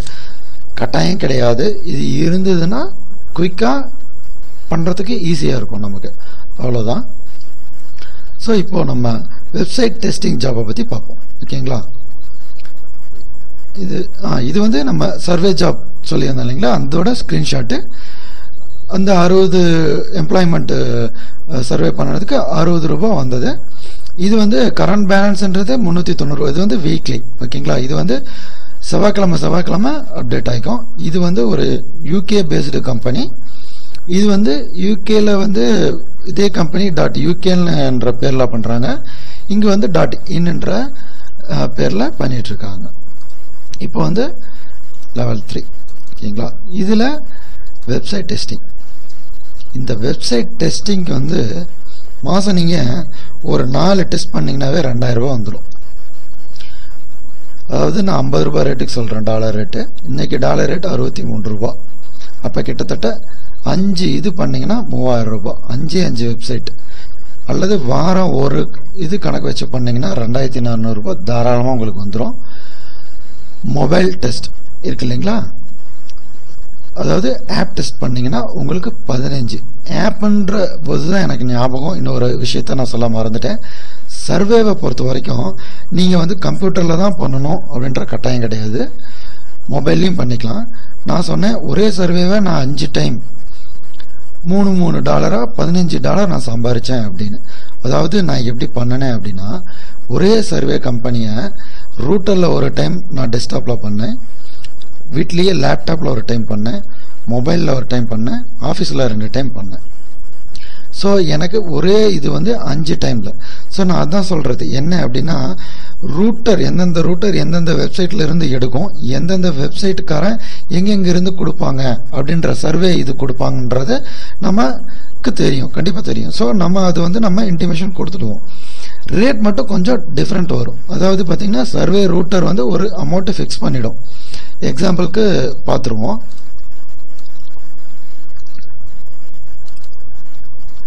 கட்டாயம் கிடையாது. இது இருந்ததுன்னா குயிக்காக பண்ணுறதுக்கு ஈஸியாக இருக்கும் நமக்கு. அவ்வளோதான். ஸோ இப்போது நம்ம வெப்சைட் டெஸ்டிங் ஜாப்பை பற்றி பார்ப்போம். ஓகேங்களா? இது வந்து நம்ம சர்வே ஜாப் சொல்லியிருந்தோம் இல்லைங்களா, அதோட ஸ்க்ரீன்ஷாட்டு. அந்த 60 எம்ப்ளாய்மெண்ட் சர்வே பண்ணுறதுக்கு 60 ரூபாய் வந்தது. இது வந்து கரண்ட் பேலன்ஸ்ன்றது 390 ரூபா. இது வந்து வீக்லி, ஓகேங்களா. இது வந்து செவ்வாய்க்கிழமை அப்டேட் ஆகிக்கும். இது வந்து ஒரு யூகே பேஸ்டு கம்பெனி. இது வந்து யூகேல வந்து இதே கம்பெனி .ukன்ற பேரில் பண்ணுறாங்க. இங்கே வந்து .inன்ற பேரில் பண்ணிகிட்ருக்காங்க. இப்போ வந்து லெவல் 3, ஓகேங்களா. இதில் வெப்சைட் டெஸ்டிங். இந்த வெப்சைட் டெஸ்டிங் வந்து மாதம் நீங்கள் ஒரு 4 டெஸ்ட் பண்ணிங்கனாவே 2000 ரூபா வந்துடும். அதாவது நான் 50 ரூபாய் ரேட்டுக்கு சொல்கிறேன், டாலர் ரேட்டு. இன்றைக்கி டாலர் ரேட் 63 ரூபா. அப்போ கிட்டத்தட்ட 5 இது பண்ணிங்கன்னா 3000 ரூபாய். 5 வெப்சைட் அல்லது வாரம் ஒரு இது கணக்கு வச்சு பண்ணிங்கன்னா 2400 ரூபாய் தாராளமாக உங்களுக்கு வந்துடும். மொபைல் டெஸ்ட் இருக்கு இல்லைங்களா, அதாவது ஆப் டெஸ்ட் பண்ணிங்கன்னா உங்களுக்கு 15. ஆப்புன்ற போது தான் எனக்கு ஞாபகம் இன்னொரு விஷயத்த நான் சொல்ல மறந்துட்டேன். சர்வேவை பொறுத்த வரைக்கும் நீங்கள் வந்து கம்ப்யூட்டரில் தான் பண்ணணும் அப்படின்ற கட்டாயம் கிடையாது, மொபைல்லையும் பண்ணிக்கலாம். நான் சொன்னேன் ஒரே சர்வேவை நான் 5 டைம் $3 $15 நான் சம்பாரித்தேன் அப்படின்னு. அதாவது நான் எப்படி பண்ணினேன் அப்படின்னா, ஒரே சர்வே கம்பெனியை ரூட்டரில் ஒரு டைம் நான் டெஸ்க்டாப்பில் பண்ணேன், வீட்லேயே லேப்டாப்பில் ஒரு டைம் பண்ணேன், மொபைலில் ஒரு டைம் பண்ணேன், ஆஃபீஸில் 2 டைம் பண்ணேன். ஸோ எனக்கு ஒரே இது வந்து 5 டைமில். ஸோ நான் அதான் சொல்கிறது என்ன அப்படின்னா, எந்தெந்த ரூட்டர் எந்தெந்த வெப்சைட்டில் இருந்து எடுக்கும், எந்தெந்த வெப்சைட்டுக்காரன் எங்கெங்கிருந்து கொடுப்பாங்க அப்படின்ற சர்வே இது கொடுப்பாங்கன்றது நமக்கு தெரியும், கண்டிப்பாக தெரியும். ஸோ நம்ம அது வந்து நம்ம இன்டிமேஷன் கொடுத்துடுவோம். ரேட் மட்டும் கொஞ்சம் டிஃப்ரெண்ட் வரும். அதாவது பார்த்திங்கன்னா சர்வே ரூட்டர் வந்து ஒரு அமௌண்ட்டு ஃபிக்ஸ் பண்ணிடும். எக்ஸாம்பிளுக்கு பார்த்துருவோம்.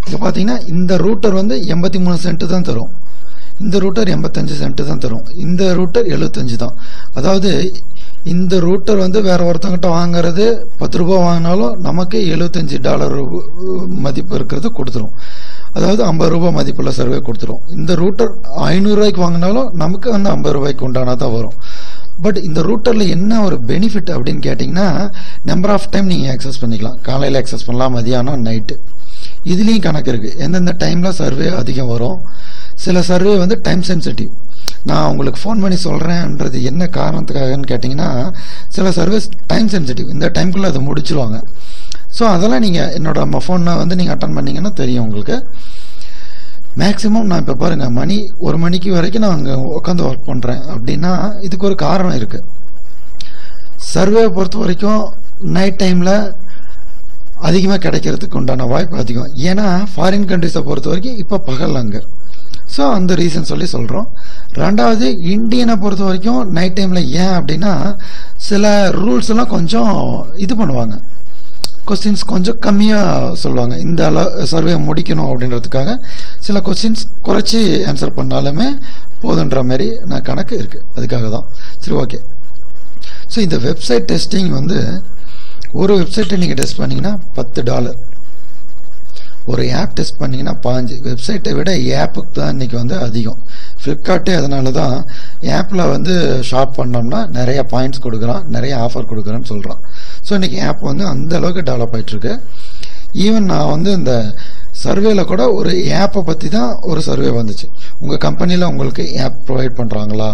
இப்போ பார்த்தீங்கன்னா இந்த ரூட்டர் வந்து 83 சென்ட் தான் தரும், இந்த ரூட்டர் 85 சென்ட் தான் தரும், இந்த ரூட்டர் 75 தான். அதாவது இந்த ரூட்டர் வந்து வேற ஒருத்தங்கிட்ட வாங்குறது 10 ரூபா வாங்கினாலும் நமக்கு $75 மதிப்பு இருக்கிறது கொடுத்துரும். அதாவது 50 ரூபாய் மதிப்புள்ள சர்வே கொடுத்துரும். இந்த ரூட்டர் 500 ரூபாய்க்கு வாங்கினாலும் நமக்கு வந்து 50 ரூபாய்க்கு உண்டானதான் வரும். பட் இந்த ரூட்டரில் என்ன ஒரு பெனிஃபிட் அப்படின்னு கேட்டிங்கன்னா, நம்பர் ஆஃப் டைம் நீங்கள் ஆக்சஸ் பண்ணிக்கலாம். காலையில் ஆக்சஸ் பண்ணலாம், மதியானம், நைட்டு. இதுலேயும் கணக்கு இருக்குது, எந்தெந்த டைமில் சர்வே அதிகம் வரும். சில சர்வே வந்து டைம் சென்சிட்டிவ். நான் உங்களுக்கு ஃபோன் பண்ணி சொல்கிறேன்றது என்ன காரணத்துக்காகன்னு கேட்டிங்கன்னா, சில சர்வீஸ் டைம் சென்சிட்டிவ், இந்த டைம்குள்ளே அதை முடிச்சிருவாங்க. ஸோ அதெல்லாம் நீங்கள் என்னோட ஃபோனை வந்து நீங்கள் அட்டன் பண்ணிங்கன்னா தெரியும் உங்களுக்கு. மேக்ஸிமம் நான் இப்போ பாருங்கள், 1 மணிக்கு வரைக்கும் நான் அங்கே உட்காந்து ஒர்க் பண்ணுறேன் அப்படின்னா இதுக்கு ஒரு காரணம் இருக்குது. சர்வேவை பொறுத்த வரைக்கும் நைட் டைமில் அதிகமாக கிடைக்கிறதுக்கு உண்டான வாய்ப்பு அதிகம். ஏன்னா ஃபாரின் கண்ட்ரிஸை பொறுத்த வரைக்கும் இப்போ பகல் அங்கே. ஸோ அந்த ரீசன் சொல்லி சொல்கிறோம். ரெண்டாவது, இந்தியனை பொறுத்த வரைக்கும் நைட் டைமில் ஏன் அப்படின்னா சில ரூல்ஸ் எல்லாம் கொஞ்சம் இது பண்ணுவாங்க, கொஸ்டின்ஸ் கொஞ்சம் கம்மியாக சொல்லுவாங்க. இந்த சர்வே முடிக்கணும் அப்படின்றதுக்காக சில கொஸ்டின்ஸ் குறைச்சி ஆன்சர் பண்ணாலுமே போதுன்ற மாதிரி நான் கணக்கு இருக்குது, அதுக்காக தான். சரி, ஓகே. ஸோ இந்த வெப்சைட் டெஸ்டிங் வந்து ஒரு வெப்சைட்டை நீங்கள் டெஸ்ட் பண்ணிங்கன்னா $10, ஒரு ஆப் டெஸ்ட் பண்ணிங்கன்னா 15. வெப்சைட்டை விட ஆப்புக்கு தான் இன்றைக்கி வந்து அதிகம். ஃப்ளிப்கார்ட்டே அதனால தான் ஆப்பில் வந்து ஷாப் பண்ணோம்னா நிறைய பாயிண்ட்ஸ் கொடுக்குறான், நிறைய ஆஃபர் கொடுக்குறான்னு சொல்கிறான். ஸோ இன்றைக்கி ஆப் வந்து அந்தளவுக்கு டெவலப் ஆகிட்டுருக்கு. ஈவன் நான் வந்து இந்த சர்வேல கூட ஒரு ஆப்பை பற்றி தான் ஒரு சர்வே வந்துச்சு. உங்கள் கம்பெனியில் உங்களுக்கு ஆப் ப்ரொவைட் பண்ணுறாங்களா,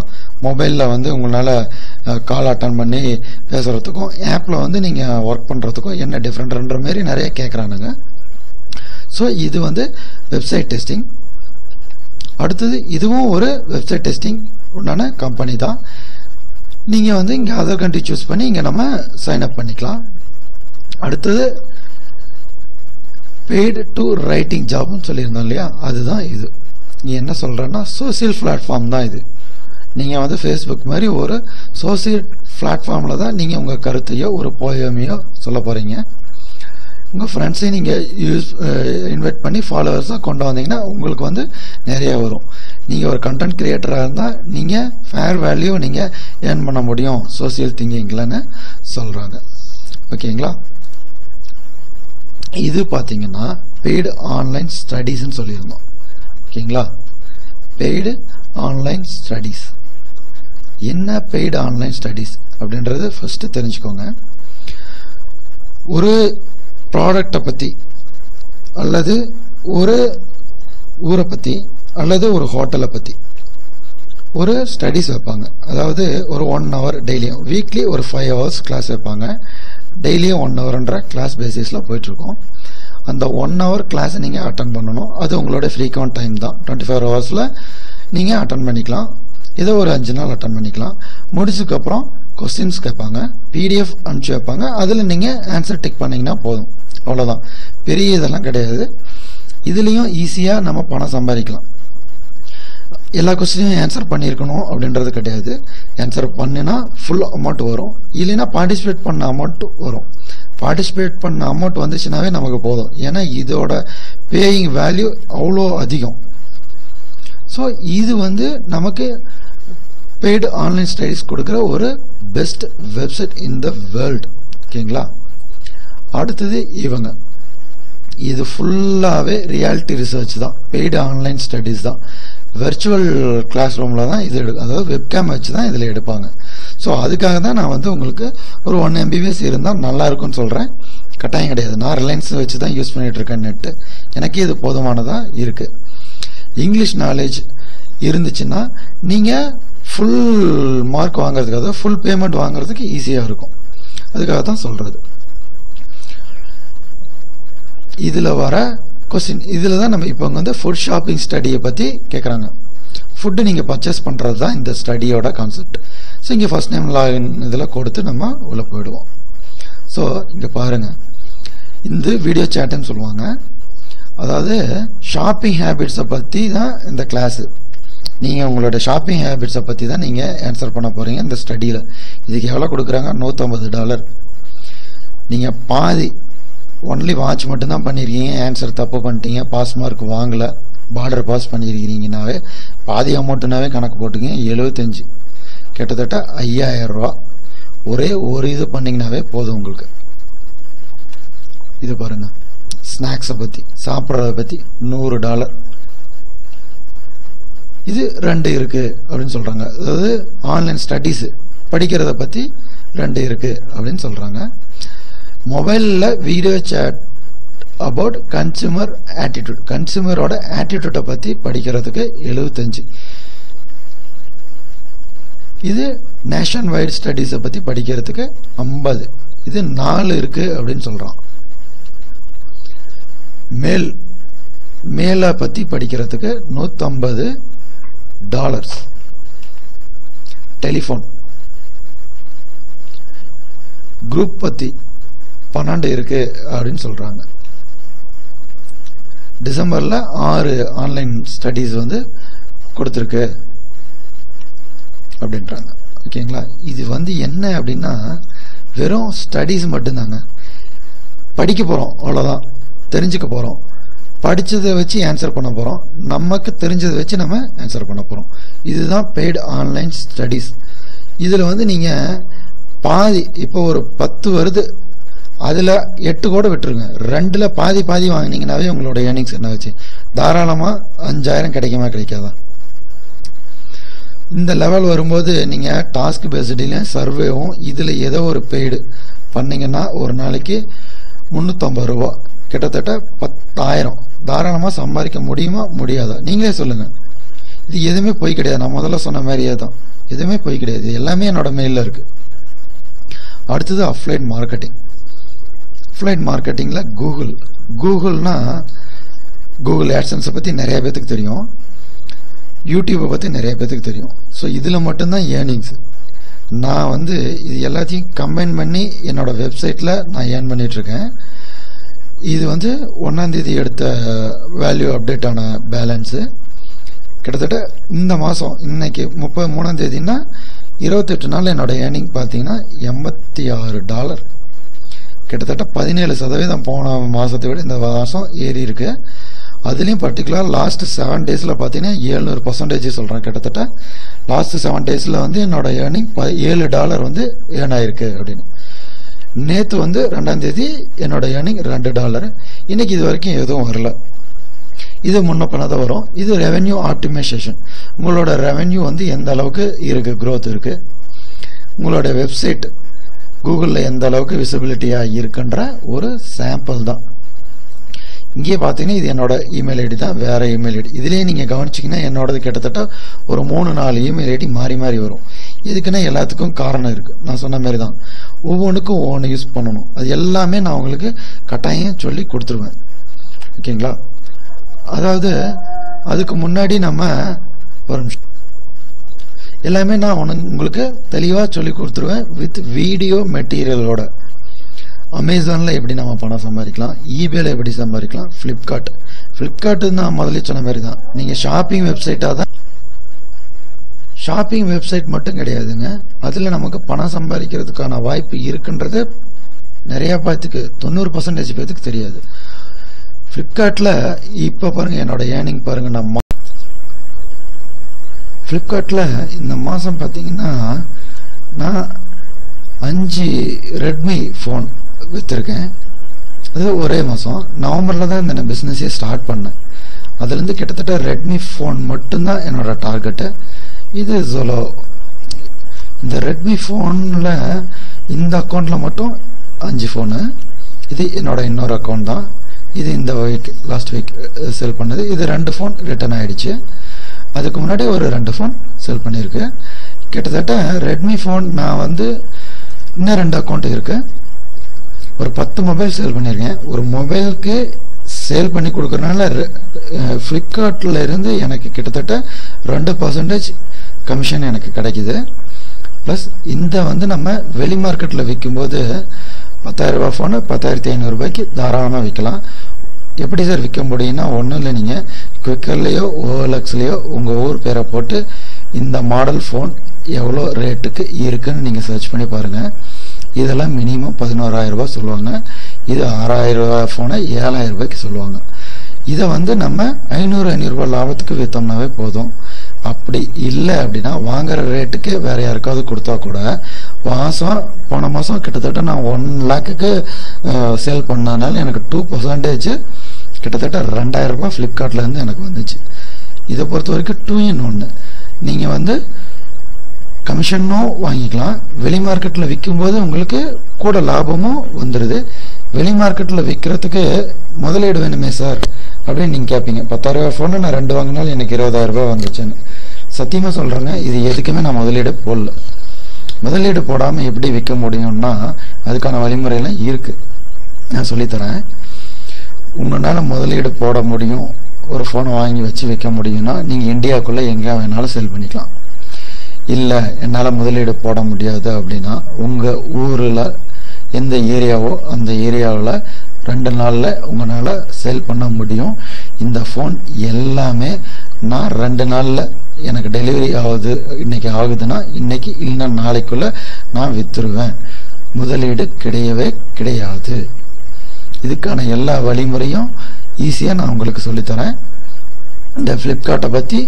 மொபைலில் வந்து உங்களால் கால் அட்டன் பண்ணி பேசுகிறதுக்கும் ஆப்பில் வந்து நீங்கள் ஒர்க் பண்ணுறதுக்கும் என்ன டிஃப்ரெண்ட்ன்ற மாரி நிறைய கேட்குறானுங்க. ஸோ இது வந்து வெப்சைட் டெஸ்டிங். அடுத்தது இதுவும் ஒரு வெப்சைட் டெஸ்டிங் உண்டான கம்பெனி தான். நீங்கள் வந்து இங்கே அதர் கண்ட்ரி சூஸ் பண்ணி இங்கே நம்ம சைன்அப் பண்ணிக்கலாம். அடுத்தது பெய்டு டு ரைட்டிங் ஜாப்னு சொல்லியிருந்தோம் இல்லையா, அதுதான் இது. நீ என்ன சொல்கிறேன்னா சோசியல் பிளாட்ஃபார்ம் தான் இது. நீங்கள் வந்து ஃபேஸ்புக் மாதிரி ஒரு சோசியல் பிளாட்ஃபார்மில் தான் நீங்கள் உங்கள் கருத்தையோ ஒரு போயமையோ சொல்ல போகிறீங்க. உங்கள் ஃப்ரெண்ட்ஸையும் நீங்கள் இன்வைட் பண்ணி ஃபாலோவர்ஸாக கொண்டு வந்தீங்கன்னா உங்களுக்கு வந்து நிறைய வரும். நீங்கள் ஒரு கண்டென்ட் கிரியேட்டராக இருந்தால் நீங்கள் ஃபேர் வேல்யூ நீங்கள் ஏர்ன் பண்ண முடியும் சோசியல் திங்கிங்லன்னு சொல்கிறாங்க. ஓகேங்களா. இது பார்த்தீங்கன்னா பெய்டு ஆன்லைன் ஸ்டடீஸ்ன்னு சொல்லியிருந்தோம். ஓகேங்களா. பெய்டு ஆன்லைன் ஸ்டடீஸ் என்ன, பெய்டு ஆன்லைன் ஸ்டடீஸ் அப்படின்றது ஃபஸ்ட்டு தெரிஞ்சுக்கோங்க. ஒரு ப்ராடக்டை பற்றி அல்லது ஒரு ஊரை பற்றி அல்லது ஒரு ஹோட்டலை பற்றி ஒரு ஸ்டடீஸ் வைப்பாங்க. அதாவது ஒரு 1 hour டெய்லியும், வீக்லி ஒரு 5 hours கிளாஸ் வைப்பாங்க. டெய்லியும் 1 hourன்ற கிளாஸ் பேசிஸில் போயிட்டுருக்கோம். அந்த 1 hour கிளாஸை நீங்கள் அட்டன் பண்ணணும். அது உங்களோட ஃப்ரீக்வெண்ட் டைம் தான். 24 hours நீங்கள் அட்டன் பண்ணிக்கலாம். ஏதோ ஒரு 5 நாள் அட்டன் பண்ணிக்கலாம். முடிச்சதுக்கப்புறம் கொஸ்டின்ஸ் கேட்பாங்க, PDF அனுப்பிச்சி வைப்பாங்க. அதில் நீங்கள் ஆன்சர் டிக் பண்ணிங்கன்னா போதும். அவ்வளோதான், பெரிய இதெல்லாம் கிடையாது. இதுலேயும் ஈஸியாக நம்ம பணம் சம்பாதிக்கலாம். எல்லா கொஸ்டினையும் ஆன்சர் பண்ணியிருக்கணும் அப்படின்றது கிடையாது. ஆன்சர் பண்ணினா ஃபுல் அமௌண்ட் வரும், இல்லைன்னா பார்ட்டிசிபேட் பண்ண அமௌண்ட் வரும். பார்ட்டிசிபேட் பண்ண அமௌண்ட் வந்துச்சுனாவே நமக்கு போதும். ஏன்னா இதோட பேயிங் வேல்யூ அவ்வளோ அதிகம். ஸோ இது நமக்கு பெய்டு ஆன்லைன் ஸ்டடீஸ் கொடுக்குற ஒரு best website in the world. ஓகேங்களா? அடுத்தது இது ஃபுல்லாகவே ரியாலிட்டி ரிசர்ச் தான். பெய்டு ஆன்லைன் ஸ்டடீஸ் தான். வெர்ச்சுவல் கிளாஸ் ரூமில் தான் இது அதாவது வெப்கேம் வச்சு தான் இதில் எடுப்பாங்க. ஸோ அதுக்காக தான் நான் உங்களுக்கு ஒரு 1 MBPS இருந்தால் நல்லாயிருக்கும்னு சொல்கிறேன். கட்டாயம் கிடையாது. நான் ரிலையன்ஸ் வச்சு தான் யூஸ் பண்ணிகிட்ருக்கேன் நெட்டு. எனக்கு இது போதுமானதாக இருக்குது. இங்கிலீஷ் நாலேஜ் இருந்துச்சுன்னா நீங்கள் ஃபுல் மார்க் வாங்குறதுக்கு, அதாவது ஃபுல் பேமெண்ட் வாங்குறதுக்கு ஈஸியாக இருக்கும். அதுக்காக தான் சொல்கிறது. இதில் வர கொஸ்டின், இதில் தான் நம்ம இப்போ ஃபுட் ஷாப்பிங் ஸ்டடியை பற்றி கேட்குறாங்க. ஃபுட்டு நீங்கள் பர்ச்சேஸ் பண்ணுறது தான் இந்த ஸ்டடியோட கான்செப்ட். ஸோ இங்கே ஃபர்ஸ்ட் நேம் லாகின் இதில் கொடுத்து நம்ம உள்ளே போயிடுவோம். ஸோ இங்கே பாருங்கள், இந்த வீடியோ சேட்டுன்னு சொல்லுவாங்க. அதாவது ஷாப்பிங் ஹேபிட்ஸை பற்றி தான் இந்த கிளாஸு. நீங்கள் உங்களோட ஷாப்பிங் ஹேபிட்ஸை பற்றி தான் நீங்கள் ஆன்சர் பண்ண போகிறீங்க இந்த ஸ்டடியில். இதுக்கு எவ்வளோ கொடுக்குறாங்க? $150. நீங்கள் பாதி ஒன்லி வாட்ச் மட்டும்தான் பண்ணியிருக்கீங்க, ஆன்சர் தப்பு பண்ணிட்டீங்க, பாஸ் மார்க் வாங்கலை, பார்டர் பாஸ் பண்ணியிருக்கிறீங்கனாவே பாதி அமௌண்ட்டுனாவே கணக்கு போட்டுங்க. 75, கிட்டத்தட்ட 5000 ரூபா. ஒரே ஒரு இது பண்ணிங்கனாவே போதும் உங்களுக்கு. இது பாருங்கள், ஸ்நாக்ஸை பற்றி, சாப்பிட்றத பற்றி $100. இது 2 இருக்குது அப்படின்னு சொல்கிறாங்க. அதாவது ஆன்லைன் ஸ்டடீஸு படிக்கிறத பற்றி 2 இருக்குது அப்படின்னு சொல்கிறாங்க. மொபைலில் video chat about consumer attitude, கன்சூமரோட ஆட்டிடியூட்டை பற்றி படிக்கிறதுக்கு 75. இது நேஷன் வைட் ஸ்டடீஸை பற்றி படிக்கிறதுக்கு 50. இது 4 இருக்குது அப்படின்னு சொல்கிறான். மேலை பற்றி படிக்கிறதுக்கு $150. டெலிஃபோன் குரூப் பற்றி 12 இருக்குது அப்படின்னு சொல்கிறாங்க. டிசம்பரில் 6 ஆன்லைன் ஸ்டடீஸ் கொடுத்துருக்கு அப்படின்றாங்க. ஓகேங்களா? இது என்ன அப்படின்னா வெறும் ஸ்டடீஸ் மட்டும்தாங்க. படிக்க போகிறோம், அவ்வளோதான். தெரிஞ்சுக்க போகிறோம். படித்ததை வச்சு ஆன்சர் பண்ண போகிறோம். நமக்கு தெரிஞ்சதை வச்சு நம்ம ஆன்சர் பண்ண போகிறோம். இதுதான் பெய்டு ஆன்லைன் ஸ்டடீஸ். இதில் நீங்கள் பாதி, இப்போ ஒரு 10 வருது, அதில் 8 கூட விட்டுருங்க. 2ல் பாதி வாங்கினீங்கன்னாவே உங்களோட ஏர்னிங்ஸ் என்ன வச்சு தாராளமாக 5000 கிடைக்குமா கிடைக்காதா? இந்த லெவல் வரும்போது நீங்கள் டாஸ்க் பேஸ்டில் சர்வேவும் இதில் ஏதோ ஒரு பெய்டு பண்ணிங்கன்னா ஒரு நாளைக்கு 350 ரூபா, கிட்டத்தட்ட 10,000 தாராளமாக சம்பாதிக்க முடியுமா முடியாதா? நீங்களே சொல்லுங்கள். இது எதுவுமே போய் கிடையாது. நான் முதல்ல சொன்ன மாதிரியே தான், எதுவுமே போய் கிடையாது. எல்லாமே என்னோட மெயிலில் இருக்குது. அடுத்தது அப்ளைட் மார்க்கெட்டிங். அப்ளைட் மார்க்கெட்டிங்கில் கூகுள்னா கூகுள் ஆட்சன்ஸை பற்றி நிறைய பேத்துக்கு தெரியும், யூடியூப்பை பற்றி நிறைய பேத்துக்கு தெரியும். ஸோ இதில் மட்டும்தான் ஏர்னிங்ஸ். நான் இது எல்லாத்தையும் கம்பைன் பண்ணி என்னோடய வெப்சைட்டில் நான் ஏர்ன் பண்ணிகிட்ருக்கேன். இது 1ஆம் தேதி எடுத்த வேல்யூ அப்டேட் ஆன பேலன்ஸு. கிட்டத்தட்ட இந்த மாதம் இன்னைக்கு 33ஆம் தேதினா 28 நாள் என்னோடய ஏர்னிங் பார்த்தீங்கன்னா $86. கிட்டத்தட்ட 17% போன மாதத்தை விட இந்த மாதம் ஏறி இருக்கு. அதுலேயும் பர்டிகுலர் லாஸ்ட் 7 டேஸில் பார்த்தீங்கன்னா 700% சொல்கிறேன். கிட்டத்தட்ட லாஸ்ட் 7 டேஸில் என்னோட ஏர்னிங் $7 ஏர்ன் ஆயிருக்கு அப்படின்னு. நேற்று 2ஆம் தேதி என்னோட ஏர்னிங் $2. இன்னைக்கு இது வரைக்கும் எதுவும் வரல. இது முன்ன பண்ணதான் வரும். இது ரெவென்யூ ஆப்டிமைசேஷன். உங்களோட ரெவென்யூ எந்த அளவுக்கு இருக்குது, க்ரோத் இருக்குது, உங்களோட வெப்சைட் கூகுளில் எந்த அளவுக்கு விசிபிலிட்டியாக இருக்குன்ற ஒரு சாம்பிள் தான். இங்கே பார்த்தீங்கன்னா இது என்னோட இமெயில் ஐடி தான், வேற இமெயில் ஐடி. இதுலேயே நீங்கள் கவனிச்சிங்கன்னா என்னோடது கிட்டத்தட்ட ஒரு 3-4 இமெயில் ஐடி மாறி மாறி வரும். இதுக்குன்னா எல்லாத்துக்கும் காரணம் இருக்குது. நான் சொன்ன மாதிரி தான் ஒவ்வொன்றுக்கும் ஒவ்வொன்று யூஸ் பண்ணணும். அது எல்லாமே நான் உங்களுக்கு கட்டாயம் சொல்லி கொடுத்துருவேன். ஓகேங்களா? அதாவது அதுக்கு முன்னாடி நம்ம ஒரு நிமிஷம் எல்லாமே நான் உங்களுக்கு தெளிவாக சொல்லி கொடுத்துருவேன் வித் வீடியோ மெட்டீரியலோட. அமேசானில் எப்படி நம்ம பணம் சம்பாதிக்கலாம், ஈபேல எப்படி சம்பாதிக்கலாம், ஃப்ளிப்கார்ட்டு நான் முதல்ல சொன்ன மாதிரி தான். நீங்கள் ஷாப்பிங் வெப்சைட்டாக தான், ஷாப்பிங் வெப்சைட் மட்டும் கிடையாதுங்க, அதில் நமக்கு பணம் சம்பாதிக்கிறதுக்கான வாய்ப்பு இருக்குன்றது நிறையா பேத்துக்கு 90% பேத்துக்கு தெரியாது. ஃப்ளிப்கார்ட்டில் இப்போ பாருங்கள் என்னோட ஏர்னிங் பாருங்கள். நான் ஃப்ளிப்கார்ட்டில் இந்த மாதம் பார்த்தீங்கன்னா நான் 5 ரெட்மி ஃபோன் விற்றுருக்கேன். அது ஒரே மாதம் நவம்பரில் தான் இந்த பிஸ்னஸே ஸ்டார்ட் பண்ணேன். அதுலேருந்து கிட்டத்தட்ட ரெட்மி ஃபோன் மட்டும்தான் என்னோட டார்கெட்டு. இது ஜொலோ. இந்த ரெட்மி ஃபோனில் இந்த அக்கௌண்ட்டில் மட்டும் 5 ஃபோனு. இது என்னோட இன்னொரு அக்கௌண்ட் தான். இது இந்த லாஸ்ட் வீக் செல் பண்ணது. இது 2 ஃபோன் ரிட்டர்ன் ஆகிடுச்சு. அதுக்கு முன்னாடி ஒரு 2 ஃபோன் செல் பண்ணியிருக்கு. கிட்டத்தட்ட ரெட்மி ஃபோன் நான் இன்னும் 2 அக்கௌண்ட் இருக்கு. ஒரு 10 மொபைல் சேல் பண்ணியிருக்கேன். ஒரு மொபைலுக்கு சேல் பண்ணி கொடுக்குறதுனால ஃப்ளிப்கார்ட்டில் இருந்து எனக்கு கிட்டத்தட்ட 2% கமிஷன் எனக்கு கிடைக்குது. ப்ளஸ் இந்த நம்ம வெளி மார்க்கெட்டில் விற்கும்போது 10,000 ரூபா ஃபோனு 10,500 ரூபாய்க்கு தாராளமாக விற்கலாம். எப்படி சார் விற்க முடியும்னா, ஒன்றும் இல்லை, நீங்கள் குவிக்கர்லேயோ OLXலேயோ உங்கள் ஊர் பேரை போட்டு இந்த மாடல் ஃபோன் எவ்வளோ ரேட்டுக்கு இருக்குன்னு நீங்கள் சர்ச் பண்ணி பாருங்கள். இதெல்லாம் மினிமம் 11,000 ரூபா சொல்லுவாங்க. இது 6,000 ரூபா ஃபோனை 7,000 ரூபாய்க்கு சொல்லுவாங்க. இதை நம்ம 500 ரூபா லாபத்துக்கு விற்றோம்னாவே போதும். அப்படி இல்லை அப்படின்னா வாங்குற ரேட்டுக்கு வேற யாருக்காவது கொடுத்தா கூட போன மாதம் கிட்டத்தட்ட நான் 1 லேக்குக்கு சேல் பண்ணனால எனக்கு 2% கிட்டத்தட்ட 2,000 ரூபாய் ஃப்ளிப்கார்ட்லேருந்து எனக்கு வந்துச்சு. இதை பொறுத்த வரைக்கும் 2 in 1. நீங்கள் கமிஷனும் வாங்கிக்கலாம். வெளி மார்க்கெட்டில் விற்கும்போது உங்களுக்கு கூட லாபமும் வந்துடுது. வெளி மார்க்கெட்டில் விற்கிறதுக்கு முதலீடு வேணுமே சார் அப்படின்னு நீங்கள் கேட்பீங்க. 10,000 ரூபா ஃபோனை நான் 2 வாங்கினாலும் எனக்கு 20,000 ரூபாய் வந்துச்சுன்னு. சத்தியமாக சொல்கிறேங்க, இது எதுக்குமே நான் முதலீடு போடல. முதலீடு போடாமல் எப்படி விற்க முடியும்னா அதுக்கான வழிமுறையெல்லாம் இருக்குது, நான் சொல்லித்தரேன். உங்களால் முதலீடு போட முடியும், ஒரு ஃபோனை வாங்கி வச்சு விற்க முடியும்னா நீங்கள் இந்தியாவுக்குள்ளே எங்கே வேணாலும் செல் பண்ணிக்கலாம். இல்லை என்னால் முதலீடு போட முடியாது அப்படின்னா உங்கள் ஊரில் எந்த ஏரியாவோ அந்த ஏரியாவில் 2 நாளில் உங்களால் சேல் பண்ண முடியும். இந்த ஃபோன் எல்லாமே நான் 2 நாளில் எனக்கு டெலிவரி ஆகுது, இன்னைக்கு ஆகுதுன்னா இன்னைக்கு இல்லைன்னா நாளைக்குள்ளே நான் விற்றுருவேன். முதலீடு கிடையவே கிடையாது. இதுக்கான எல்லா வழிமுறையும் ஈஸியாக நான் உங்களுக்கு சொல்லித்தரேன். இந்த ஃப்ளிப்கார்ட்டை பற்றி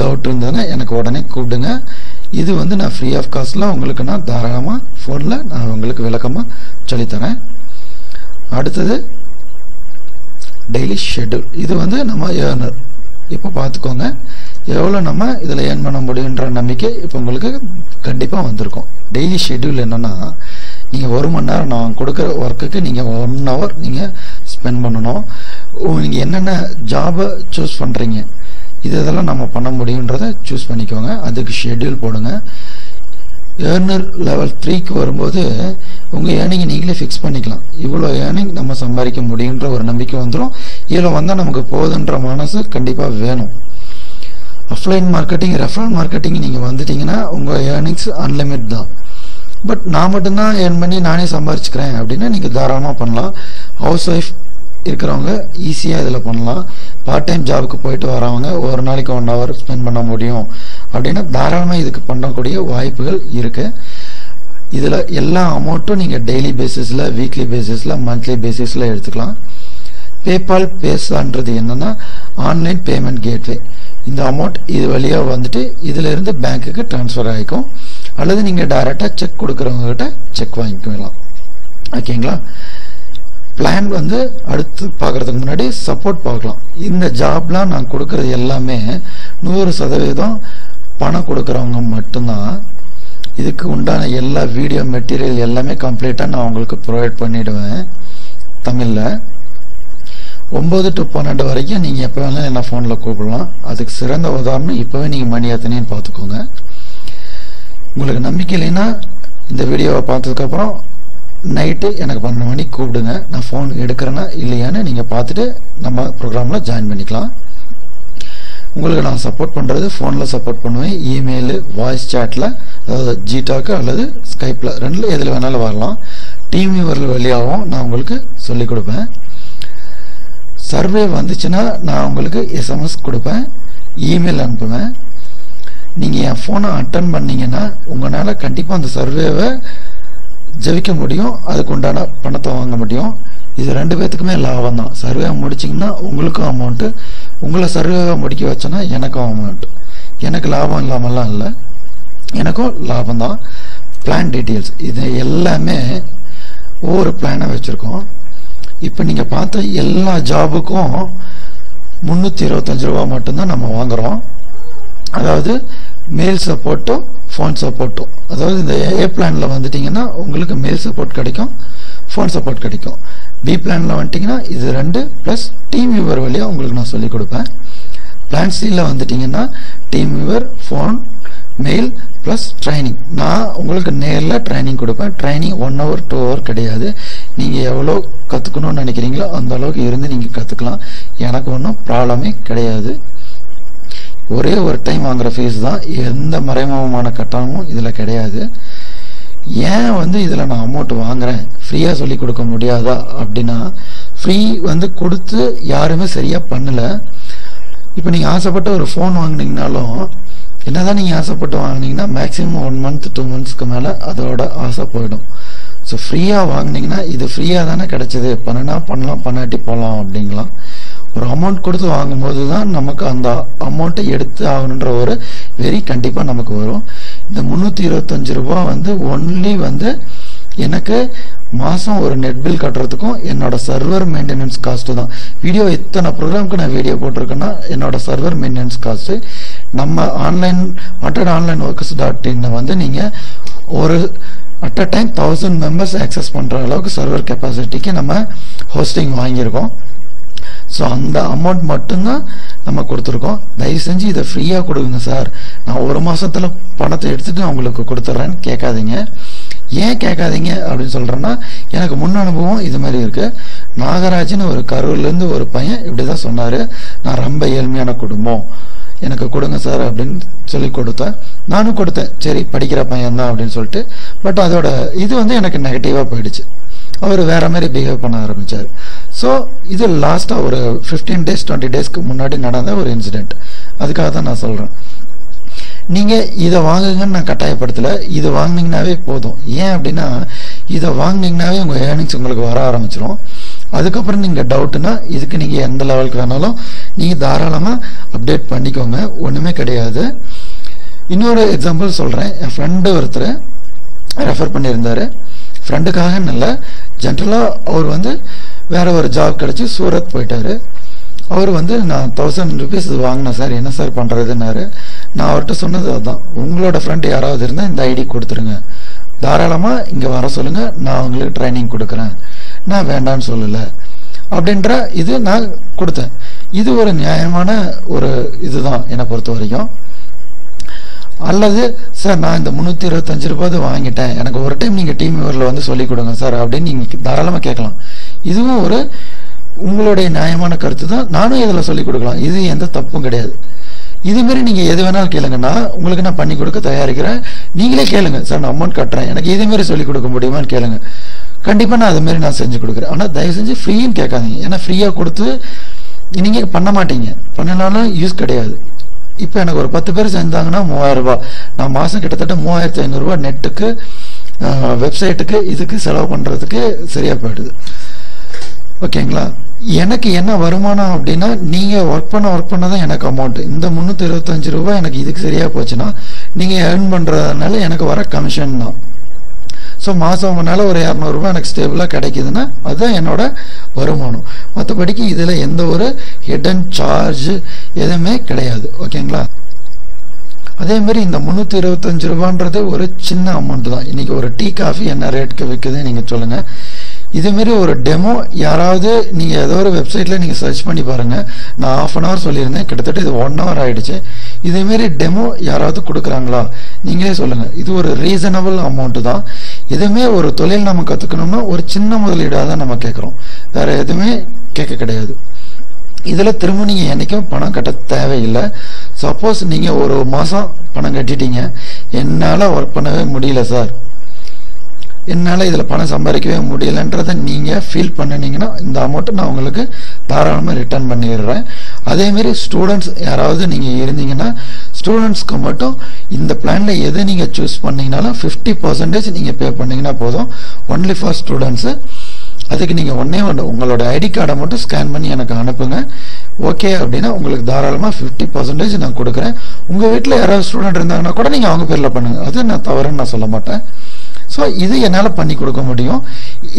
டவுட் இருந்ததுன்னா எனக்கு உடனே கூப்பிடுங்க. இது நான் ஃப்ரீ ஆஃப் காஸ்ட்டில் உங்களுக்கு நான் தாராளமாக ஃபோனில் நான் உங்களுக்கு விளக்கமாக சொல்லித்தரேன். அடுத்தது டெய்லி ஷெட்யூல். இது நம்ம ஏர்னர். இப்போ பார்த்துக்கோங்க எவ்வளோ நம்ம இதில் ஏர்ன் பண்ண முடியுன்ற நம்பிக்கை இப்போ உங்களுக்கு கண்டிப்பாக வந்திருக்கும். டெய்லி ஷெட்யூல் என்னென்னா, நீங்கள் 1 மணி நேரம் நான் கொடுக்குற ஒர்க்குக்கு நீங்கள் 1 hour நீங்கள் ஸ்பெண்ட் பண்ணணும். நீங்கள் என்னென்ன ஜாபை சூஸ் பண்ணுறீங்க இதெல்லாம் நம்ம பண்ண முடியுன்றதை சூஸ் பண்ணிக்கோங்க. அதுக்கு ஷெட்யூல் போடுங்க. ஏர்னர் லெவல் 3க்கு வரும்போது உங்கள் ஏர்னிங்கை நீங்களே ஃபிக்ஸ் பண்ணிக்கலாம். இவ்வளோ ஏர்னிங் நம்ம சம்பாதிக்க முடியுன்ற ஒரு நம்பிக்கை வந்துடும். இதில் வந்தால் நமக்கு போகுதுன்ற மனசு கண்டிப்பாக வேணும். ஆஃப்லைன் மார்க்கெட்டிங், ரெஃபரல் மார்க்கெட்டிங் நீங்கள் வந்துட்டிங்கன்னா உங்கள் ஏர்னிங்ஸ் அன்லிமிட் தான். பட் நான் மட்டும்தான் ஏர்ன் பண்ணி நானே சம்பாரிச்சுக்கிறேன் அப்படின்னா நீங்கள் தாராளமாக பண்ணலாம். ஹவுஸ் ஒய்ஃப் இருக்கிறவங்க ஈஸியாக இதில் பண்ணலாம். பார்ட் டைம் ஜாபுக்கு போயிட்டு வரவங்க ஒரு நாளைக்கு 1 hour ஸ்பெண்ட் பண்ண முடியும் அப்படின்னா தாராளமாக இதுக்கு பண்ணக்கூடிய வாய்ப்புகள் இருக்குது. இதில் எல்லா அமௌண்ட்டும் நீங்கள் டெய்லி பேசிஸில், வீக்லி பேசிஸில், மந்த்லி பேசிஸில் எடுத்துக்கலாம். பேபால் பேஸான்றது என்னென்னா ஆன்லைன் பேமெண்ட் கேட்வே. இந்த அமௌண்ட் இது வழியாக வந்துட்டு இதில் இருந்து பேங்க்குக்கு ட்ரான்ஸ்ஃபர் ஆகிக்கும். அல்லது நீங்கள் டைரெக்டாக செக் கொடுக்குறவங்ககிட்ட செக் வாங்கிக்கலாம். ஓகேங்களா? பிளான் அடுத்து பார்க்குறதுக்கு முன்னாடி சப்போர்ட் பார்க்கலாம். இந்த ஜாப்லாம் நான் கொடுக்குறது எல்லாமே 100% பணம் கொடுக்குறவங்க மட்டும்தான். இதுக்கு உண்டான எல்லா வீடியோ மெட்டீரியல் எல்லாமே கம்ப்ளீட்டாக நான் உங்களுக்கு ப்ரொவைட் பண்ணிவிடுவேன் தமிழில். 9 to 12 வரைக்கும் நீங்கள் எப்போ வேணாலும் என்ன ஃபோனில் கூப்பிடலாம். அதுக்கு சிறந்த உதாரணம் இப்போவே நீங்கள் மணி எத்தனைன்னு பார்த்துக்கோங்க. உங்களுக்கு நம்பிக்கை இல்லைன்னா இந்த வீடியோவை பார்த்ததுக்கப்புறம் நைட்டு எனக்கு 12 மணிக்கு கூப்பிடுங்க. நான் ஃபோன் எடுக்கிறேன்னா இல்லையான்னு நீங்கள் பார்த்துட்டு நம்ம ப்ரோக்ராமில் ஜாயின் பண்ணிக்கலாம். உங்களுக்கு நான் சப்போர்ட் பண்ணுறது ஃபோனில் சப்போர்ட் பண்ணுவேன், இமெயிலு, வாய்ஸ் சேட்டில், அதாவது ஜிடாக்கு அல்லது ஸ்கைப்பில், ரெண்டில் எதில் வேணாலும் வரலாம். டீம் வியூவர் வழியாகவும் நான் உங்களுக்கு சொல்லிக் கொடுப்பேன். சர்வே வந்துச்சுன்னா நான் உங்களுக்கு எஸ்எம்எஸ் கொடுப்பேன், இமெயில் அனுப்புவேன். நீங்கள் என் ஃபோனை அட்டன் பண்ணிங்கன்னா உங்களால் கண்டிப்பாக அந்த சர்வேவை ஜெயிக்க முடியும், அதுக்கு உண்டான பணத்தை வாங்க முடியும். இது 2 பேர்த்துக்குமே லாபம் தான். சர்வே முடிச்சிங்கன்னா உங்களுக்கும் அமௌண்ட்டு, உங்களை சர்வேவை முடிக்க வச்சோன்னா எனக்கும் அமௌண்ட்டு. எனக்கு லாபம் இல்லாமல்லாம் இல்லை, எனக்கும் லாபம் தான். பிளான் டீட்டெயில்ஸ் இது எல்லாமே ஒவ்வொரு பிளானை வச்சுருக்கோம். இப்போ நீங்கள் பார்த்த எல்லா ஜாபுக்கும் 325 ரூபா மட்டும்தான் நம்ம வாங்குகிறோம். அதாவது மெயில் சப்போர்ட்டும் ஃபோன் சப்போர்ட்டும். அதாவது இந்த ஏ பிளானில் வந்துட்டிங்கன்னா உங்களுக்கு மெயில் சப்போர்ட் கிடைக்கும், ஃபோன் சப்போர்ட் கிடைக்கும். பி பிளானில் வந்துட்டிங்கன்னா இது 2 ப்ளஸ் டீம் வியூவர் வழியாக உங்களுக்கு நான் சொல்லிக் கொடுப்பேன். பிளான் சியில் வந்துட்டிங்கன்னா team viewer, phone, mail plus training. நான் உங்களுக்கு நேரில் ட்ரைனிங் கொடுப்பேன். ட்ரைனிங் 1 hour 2 hour கிடையாது. நீங்கள் எவ்வளோ கற்றுக்கணும்னு நினைக்கிறீங்களோ அந்த அளவுக்கு இருந்து நீங்கள் கற்றுக்கலாம். எனக்கு ஒன்றும் ப்ராப்ளமே கிடையாது. ஒரே ஒரு டைம் வாங்குகிற ஃபீஸ் தான், எந்த மறைமுகமான கட்டணமும் இதில் கிடையாது. ஏன் இதில் நான் அமௌண்ட் வாங்குகிறேன், ஃப்ரீயாக சொல்லி கொடுக்க முடியாதா அப்படின்னா, ஃப்ரீ கொடுத்து யாருமே சரியாக பண்ணலை. இப்போ நீங்கள் ஆசைப்பட்ட ஒரு ஃபோன் வாங்கினீங்கனாலும் என்னதான் நீங்கள் ஆசைப்பட்டு வாங்கினீங்கன்னா மேக்ஸிமம் 1 month 2 monthsக்கு மேலே அதோட ஆசை போயிடும். ஸோ ஃப்ரீயாக வாங்கினீங்கன்னா இது ஃப்ரீயாக தானே கிடைச்சிது, பண்ணினா பண்ணலாம், பண்ணாட்டி போகலாம் அப்படிங்கலாம். ஒரு அமௌண்ட் கொடுத்து வாங்கும்போது தான் நமக்கு அந்த அமௌண்ட்டை எடுத்து ஆகணுன்ற ஒரு வெறி கண்டிப்பாக நமக்கு வரும். இந்த 325 ரூபா ஒன்லி எனக்கு மாதம் ஒரு நெட் பில் கட்டுறதுக்கும் என்னோட சர்வர் மெயின்டெனன்ஸ் காஸ்ட்டு தான். வீடியோ இத்தனை ப்ரோக்ராமுக்கு நான் வீடியோ போட்டிருக்கேன்னா என்னோட சர்வர் மெயின்டெனன்ஸ் காஸ்ட்டு. நம்ம wanted.onlineworkers.in நீங்கள் ஒரு at a time 1000 members access பண்ணுற அளவுக்கு சர்வர் கெப்பாசிட்டிக்கு நம்ம ஹோஸ்டிங் வாங்கியிருக்கோம். ஸோ அந்த அமௌண்ட் மட்டும்தான் நம்ம கொடுத்துருக்கோம். தயவு செஞ்சு இதை ஃப்ரீயாக கொடுங்க சார், நான் ஒரு மாதத்தில் பணத்தை எடுத்துகிட்டு நான் உங்களுக்கு கொடுத்துட்றேன்னு கேட்காதீங்க. ஏன் கேட்காதீங்க அப்படின்னு சொல்கிறேன்னா, எனக்கு முன் அனுபவம் இது மாதிரி இருக்குது. நாகராஜ்னு ஒரு கரூர்லேருந்து ஒரு பையன் இப்படி தான் சொன்னார், நான் ரொம்ப ஏழ்மையான குடும்பம், எனக்கு கொடுங்க சார் அப்படின்னு சொல்லி கொடுத்தேன். நானும் கொடுத்தேன், சரி படிக்கிற பையன்தான் அப்படின்னு சொல்லிட்டு. பட் அதோட இது எனக்கு நெகட்டிவாக போயிடுச்சு. அவர் வேற மாதிரி பிஹேவ் பண்ண ஆரம்பித்தார். ஸோ இது லாஸ்ட்டாக ஒரு 15 days 20 daysக்கு முன்னாடி நடந்த ஒரு இன்சிடெண்ட். அதுக்காக தான் நான் சொல்கிறேன், நீங்கள் இதை வாங்குங்கன்னு நான் கட்டாயப்படுத்தலை. இதை வாங்கினீங்கன்னாவே போதும். ஏன் அப்படின்னா, இதை வாங்கினீங்கன்னாவே உங்கள் ஏர்னிங்ஸ் உங்களுக்கு வர ஆரம்பிச்சிடும். அதுக்கப்புறம் நீங்கள் டவுட்டுன்னா இதுக்கு நீங்கள் எந்த லெவலுக்கு வேணாலும் நீங்கள் தாராளமாக அப்டேட் பண்ணிக்கோங்க, ஒன்றுமே கிடையாது. இன்னொரு எக்ஸாம்பிள் சொல்கிறேன். என் ஃப்ரெண்டு ஒருத்தர் ரெஃபர் பண்ணியிருந்தார். ஃப்ரெண்டுக்காக நல்ல ஜென்ரலாக அவர் வேற ஒரு ஜாப் கிடச்சி சூரத் போயிட்டார். அவர் நான் 1000 rupees வாங்கினேன் சார், என்ன சார் பண்ணுறதுன்னாரு. நான் அவர்கிட்ட சொன்னது அதுதான், உங்களோட ஃப்ரெண்டு யாராவது இருந்தால் இந்த ஐடி கொடுத்துருங்க, தாராளமாக இங்கே வர சொல்லுங்கள், நான் அவங்களுக்கு ட்ரைனிங் கொடுக்குறேன், நான் வேண்டான்னு சொல்லலை அப்படின்ற இது நான் கொடுத்தேன். இது ஒரு நியாயமான ஒரு இதுதான் என்னை பொறுத்த வரைக்கும். அல்லது சார் நான் இந்த 325 ரூபாய் வாங்கிட்டேன், எனக்கு ஒரு டைம் நீங்கள் டீம் வியூவரில் சொல்லிக் கொடுங்க சார் அப்படின்னு நீங்கள் தாராளமாக கேட்கலாம். இதுவும் ஒரு உங்களுடைய நியாயமான கருத்து தான், நானும் இதில் சொல்லிக் கொடுக்கலாம், இது எந்த தப்பும் கிடையாது. இதுமாரி நீங்கள் எது வேணாலும் கேளுங்கன்னா உங்களுக்கு நான் பண்ணி கொடுக்க தயாரிக்கிறேன். நீங்களே கேளுங்க, சார் நான் அமௌண்ட் கட்டுறேன், எனக்கு இதுமாரி சொல்லிக் கொடுக்க முடியுமான்னு கேளுங்க. கண்டிப்பாக நான் அதுமாரி நான் செஞ்சு கொடுக்குறேன். ஆனால் தயவு செஞ்சு ஃப்ரீன்னு கேட்காதீங்க. ஏன்னா ஃப்ரீயாக கொடுத்து நீங்கள் பண்ண மாட்டீங்க, பண்ணினாலும் யூஸ் கிடையாது. இப்போ எனக்கு ஒரு 10 பேர் செஞ்சாங்கன்னா 3000 ரூபாய், நான் மாதம் கிட்டத்தட்ட 3500 ரூபாய் நெட்டுக்கு, வெப்சைட்டுக்கு, இதுக்கு செலவு பண்ணுறதுக்கு சரியாக போயிடுது. ஓகேங்களா? எனக்கு என்ன வருமானம் அப்படின்னா, நீங்கள் ஒர்க் பண்ண தான் எனக்கு அமௌண்ட். இந்த 325 ரூபாய் எனக்கு இதுக்கு சரியாக போச்சுன்னா நீங்கள் ஏர்ன் பண்ணுறதுனால எனக்கு வர கமிஷன் தான். ஸோ மாதம் உங்களால் ஒரு 200 ரூபாய் எனக்கு ஸ்டேபிளாக கிடைக்குதுன்னா அதுதான் என்னோட வருமானம். மற்றபடிக்கு இதில் எந்த ஒரு ஹிடன் சார்ஜ் எதுவுமே கிடையாது. ஓகேங்களா? அதேமாரி இந்த 325 ரூபான்றது ஒரு சின்ன அமௌண்ட் தான். இன்றைக்கி ஒரு டீ காஃபி என்ன ரேட்டுக்கு விற்குதுன்னு நீங்கள் சொல்லுங்கள். இதுமாரி ஒரு டெமோ யாராவது நீங்கள் ஏதோ ஒரு வெப்சைட்டில் நீங்கள் சர்ச் பண்ணி பாருங்கள். நான் 1/2 hour சொல்லியிருந்தேன், கிட்டத்தட்ட இது 1 hour ஆகிடுச்சு. இதேமாரி டெமோ யாராவது கொடுக்குறாங்களா நீங்களே சொல்லுங்கள். இது ஒரு ரீசனபிள் அமௌண்ட்டு தான். எதுவுமே ஒரு தொழில் நம்ம கற்றுக்கணும்னா ஒரு சின்ன முதலீடாக தான் நம்ம கேட்குறோம், வேறு எதுவுமே கேட்க கிடையாது. இதில் திரும்ப நீங்கள் என்றைக்கும் பணம் கட்ட தேவையில்லை. சப்போஸ் நீங்கள் ஒரு மாதம் பணம் கட்டிட்டீங்க, என்னால் ஒர்க் பண்ணவே முடியல சார், என்னால் இதில் பணம் சம்பாதிக்கவே முடியலைன்றதை நீங்கள் ஃபீல் பண்ணினீங்கன்னா இந்த அமௌண்ட்டை நான் உங்களுக்கு தாராளமாக ரிட்டர்ன் பண்ணிடுறேன். அதேமாரி ஸ்டூடெண்ட்ஸ் யாராவது நீங்கள் இருந்தீங்கன்னா ஸ்டூடெண்ட்ஸ்க்கு மட்டும் இந்த பிளானில் எது நீங்கள் சூஸ் பண்ணிங்கனாலும் 50% நீங்கள் பே பண்ணிங்கன்னா போதும், ஒன்லி ஃபார் ஸ்டூடெண்ட்ஸு. அதுக்கு நீங்கள் ஒன்றே உங்களோட ஐடி கார்டை மட்டும் ஸ்கேன் பண்ணி எனக்கு அனுப்புங்க. ஓகே அப்படின்னா உங்களுக்கு தாராளமாக 50% நான் கொடுக்குறேன். உங்கள் வீட்டில் யாராவது ஸ்டூடெண்ட் இருந்தாங்கன்னா கூட நீங்கள் அவங்க பேரில் பண்ணுங்கள், அது நான் தவறுன்னு நான் சொல்ல மாட்டேன். ஸோ இது என்னால் பண்ணி கொடுக்க முடியும்.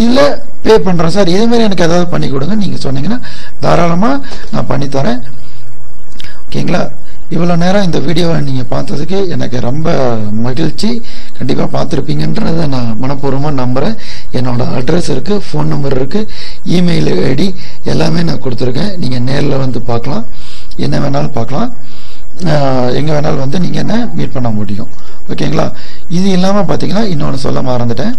இல்லை பே பண்ணுறேன் சார், இதேமாரி எனக்கு ஏதாவது பண்ணி கொடுங்க நீங்கள் சொன்னீங்கன்னா தாராளமாக நான் பண்ணித்தரேன். ஓகேங்களா? இவ்வளோ நேரம் இந்த வீடியோவை நீங்கள் பார்த்ததுக்கு எனக்கு ரொம்ப மகிழ்ச்சி. கண்டிப்பாக பார்த்துருப்பீங்கன்றதை நான் மனப்பூர்வமாக நம்புகிறேன். என்னோடய அட்ரஸ் இருக்குது, ஃபோன் நம்பர் இருக்குது, இமெயில் ஐடி எல்லாமே நான் கொடுத்துருக்கேன். நீங்கள் நேரில் வந்து பார்க்கலாம், என்ன வேணாலும் பார்க்கலாம், எங்கே வேணாலும் வந்து நீங்கள் என்ன மீட் பண்ண முடியும். ஓகேங்களா? இது இல்லாமல் பார்த்தீங்கன்னா இன்னொன்று சொல்ல மறந்துட்டேன்.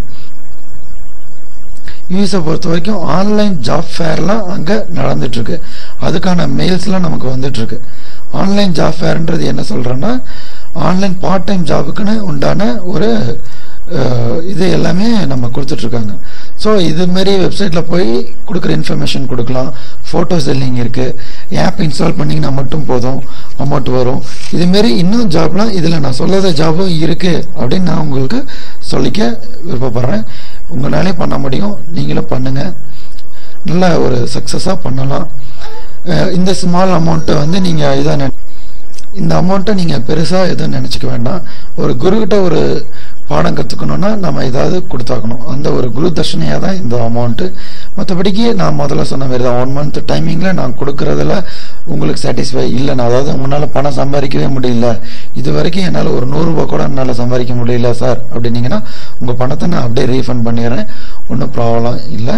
யூஎஸை பொறுத்த வரைக்கும் ஆன்லைன் ஜாப் ஃபேர்லாம் அங்கே நடந்துட்டுருக்கு. அதுக்கான மெயில்ஸ்லாம் நமக்கு வந்துட்டுருக்கு. ஆன்லைன் ஜாப் ஃபேர்ன்றது என்ன சொல்கிறேன்னா, ஆன்லைன் பார்ட் டைம் ஜாபுக்குன்னு உண்டான ஒரு இது எல்லாமே நம்ம கொடுத்துட்ருக்காங்க. ஸோ இதுமாரி வெப்சைட்டில் போய் கொடுக்குற இன்ஃபர்மேஷன் கொடுக்கலாம். ஃபோட்டோ செல்லிங் இருக்குது, ஆப் இன்ஸ்டால் பண்ணிங்கன்னா மட்டும் போதும், அமௌண்ட் வரும். இதுமாரி இன்னும் ஜாப்லாம் இதில் நான் சொல்லாத ஜாபும் இருக்குது அப்படின்னு நான் உங்களுக்கு சொல்லிக்க விருப்பப்படுறேன். உங்களாலே பண்ண முடியும், நீங்களும் பண்ணுங்கள், நல்ல ஒரு சக்ஸஸாக பண்ணலாம். இந்த ஸ்மால் அமௌண்ட்டை வந்து நீங்கள் இதாக இந்த அமௌண்ட்டை நீங்கள் பெருசாக எதுவும் நினச்சிக்க வேண்டாம். ஒரு குருக்கிட்ட ஒரு பாடம் கற்றுக்கணுன்னா நம்ம ஏதாவது கொடுத்தாக்கணும், அந்த ஒரு குரு தர்ஷனையாக தான் இந்த அமௌண்ட்டு. மற்றபடிக்கு நான் முதல்ல சொன்ன மாதிரி தான் 1 month டைமிங்கில் நான் கொடுக்குறதுல உங்களுக்கு சாட்டிஸ்ஃபை இல்லைன்னா, அதாவது உங்களால் பணம் சம்பாதிக்கவே முடியல, இது வரைக்கும் என்னால் ஒரு 100 ரூபா கூட என்னால் சம்பாதிக்க முடியல சார் அப்படின்னீங்கன்னா உங்கள் பணத்தை நான் அப்படியே ரீஃபண்ட் பண்ணிடுறேன், ஒன்றும் ப்ராப்ளம் இல்லை.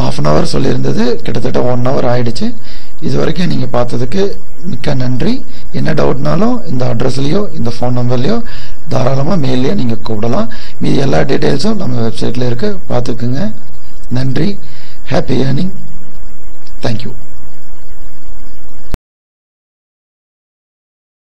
1/2 hour சொல்லியிருந்தது, கிட்டத்தட்ட 1 hour ஆகிடுச்சு. இது வரைக்கும் நீங்கள் பார்த்ததுக்கு மிக்க நன்றி. என்ன டவுட்னாலும் இந்த அட்ரஸ்லேயோ இந்த ஃபோன் நம்பர்லேயோ தாராளமாக மெயிலையோ நீங்கள் கூப்பிடலாம். மீதி எல்லா டீட்டெயில்ஸும் நம்ம வெப்சைட்டில் இருக்குது, பார்த்துக்குங்க. நன்றி. Happy earning. தேங்க்யூ.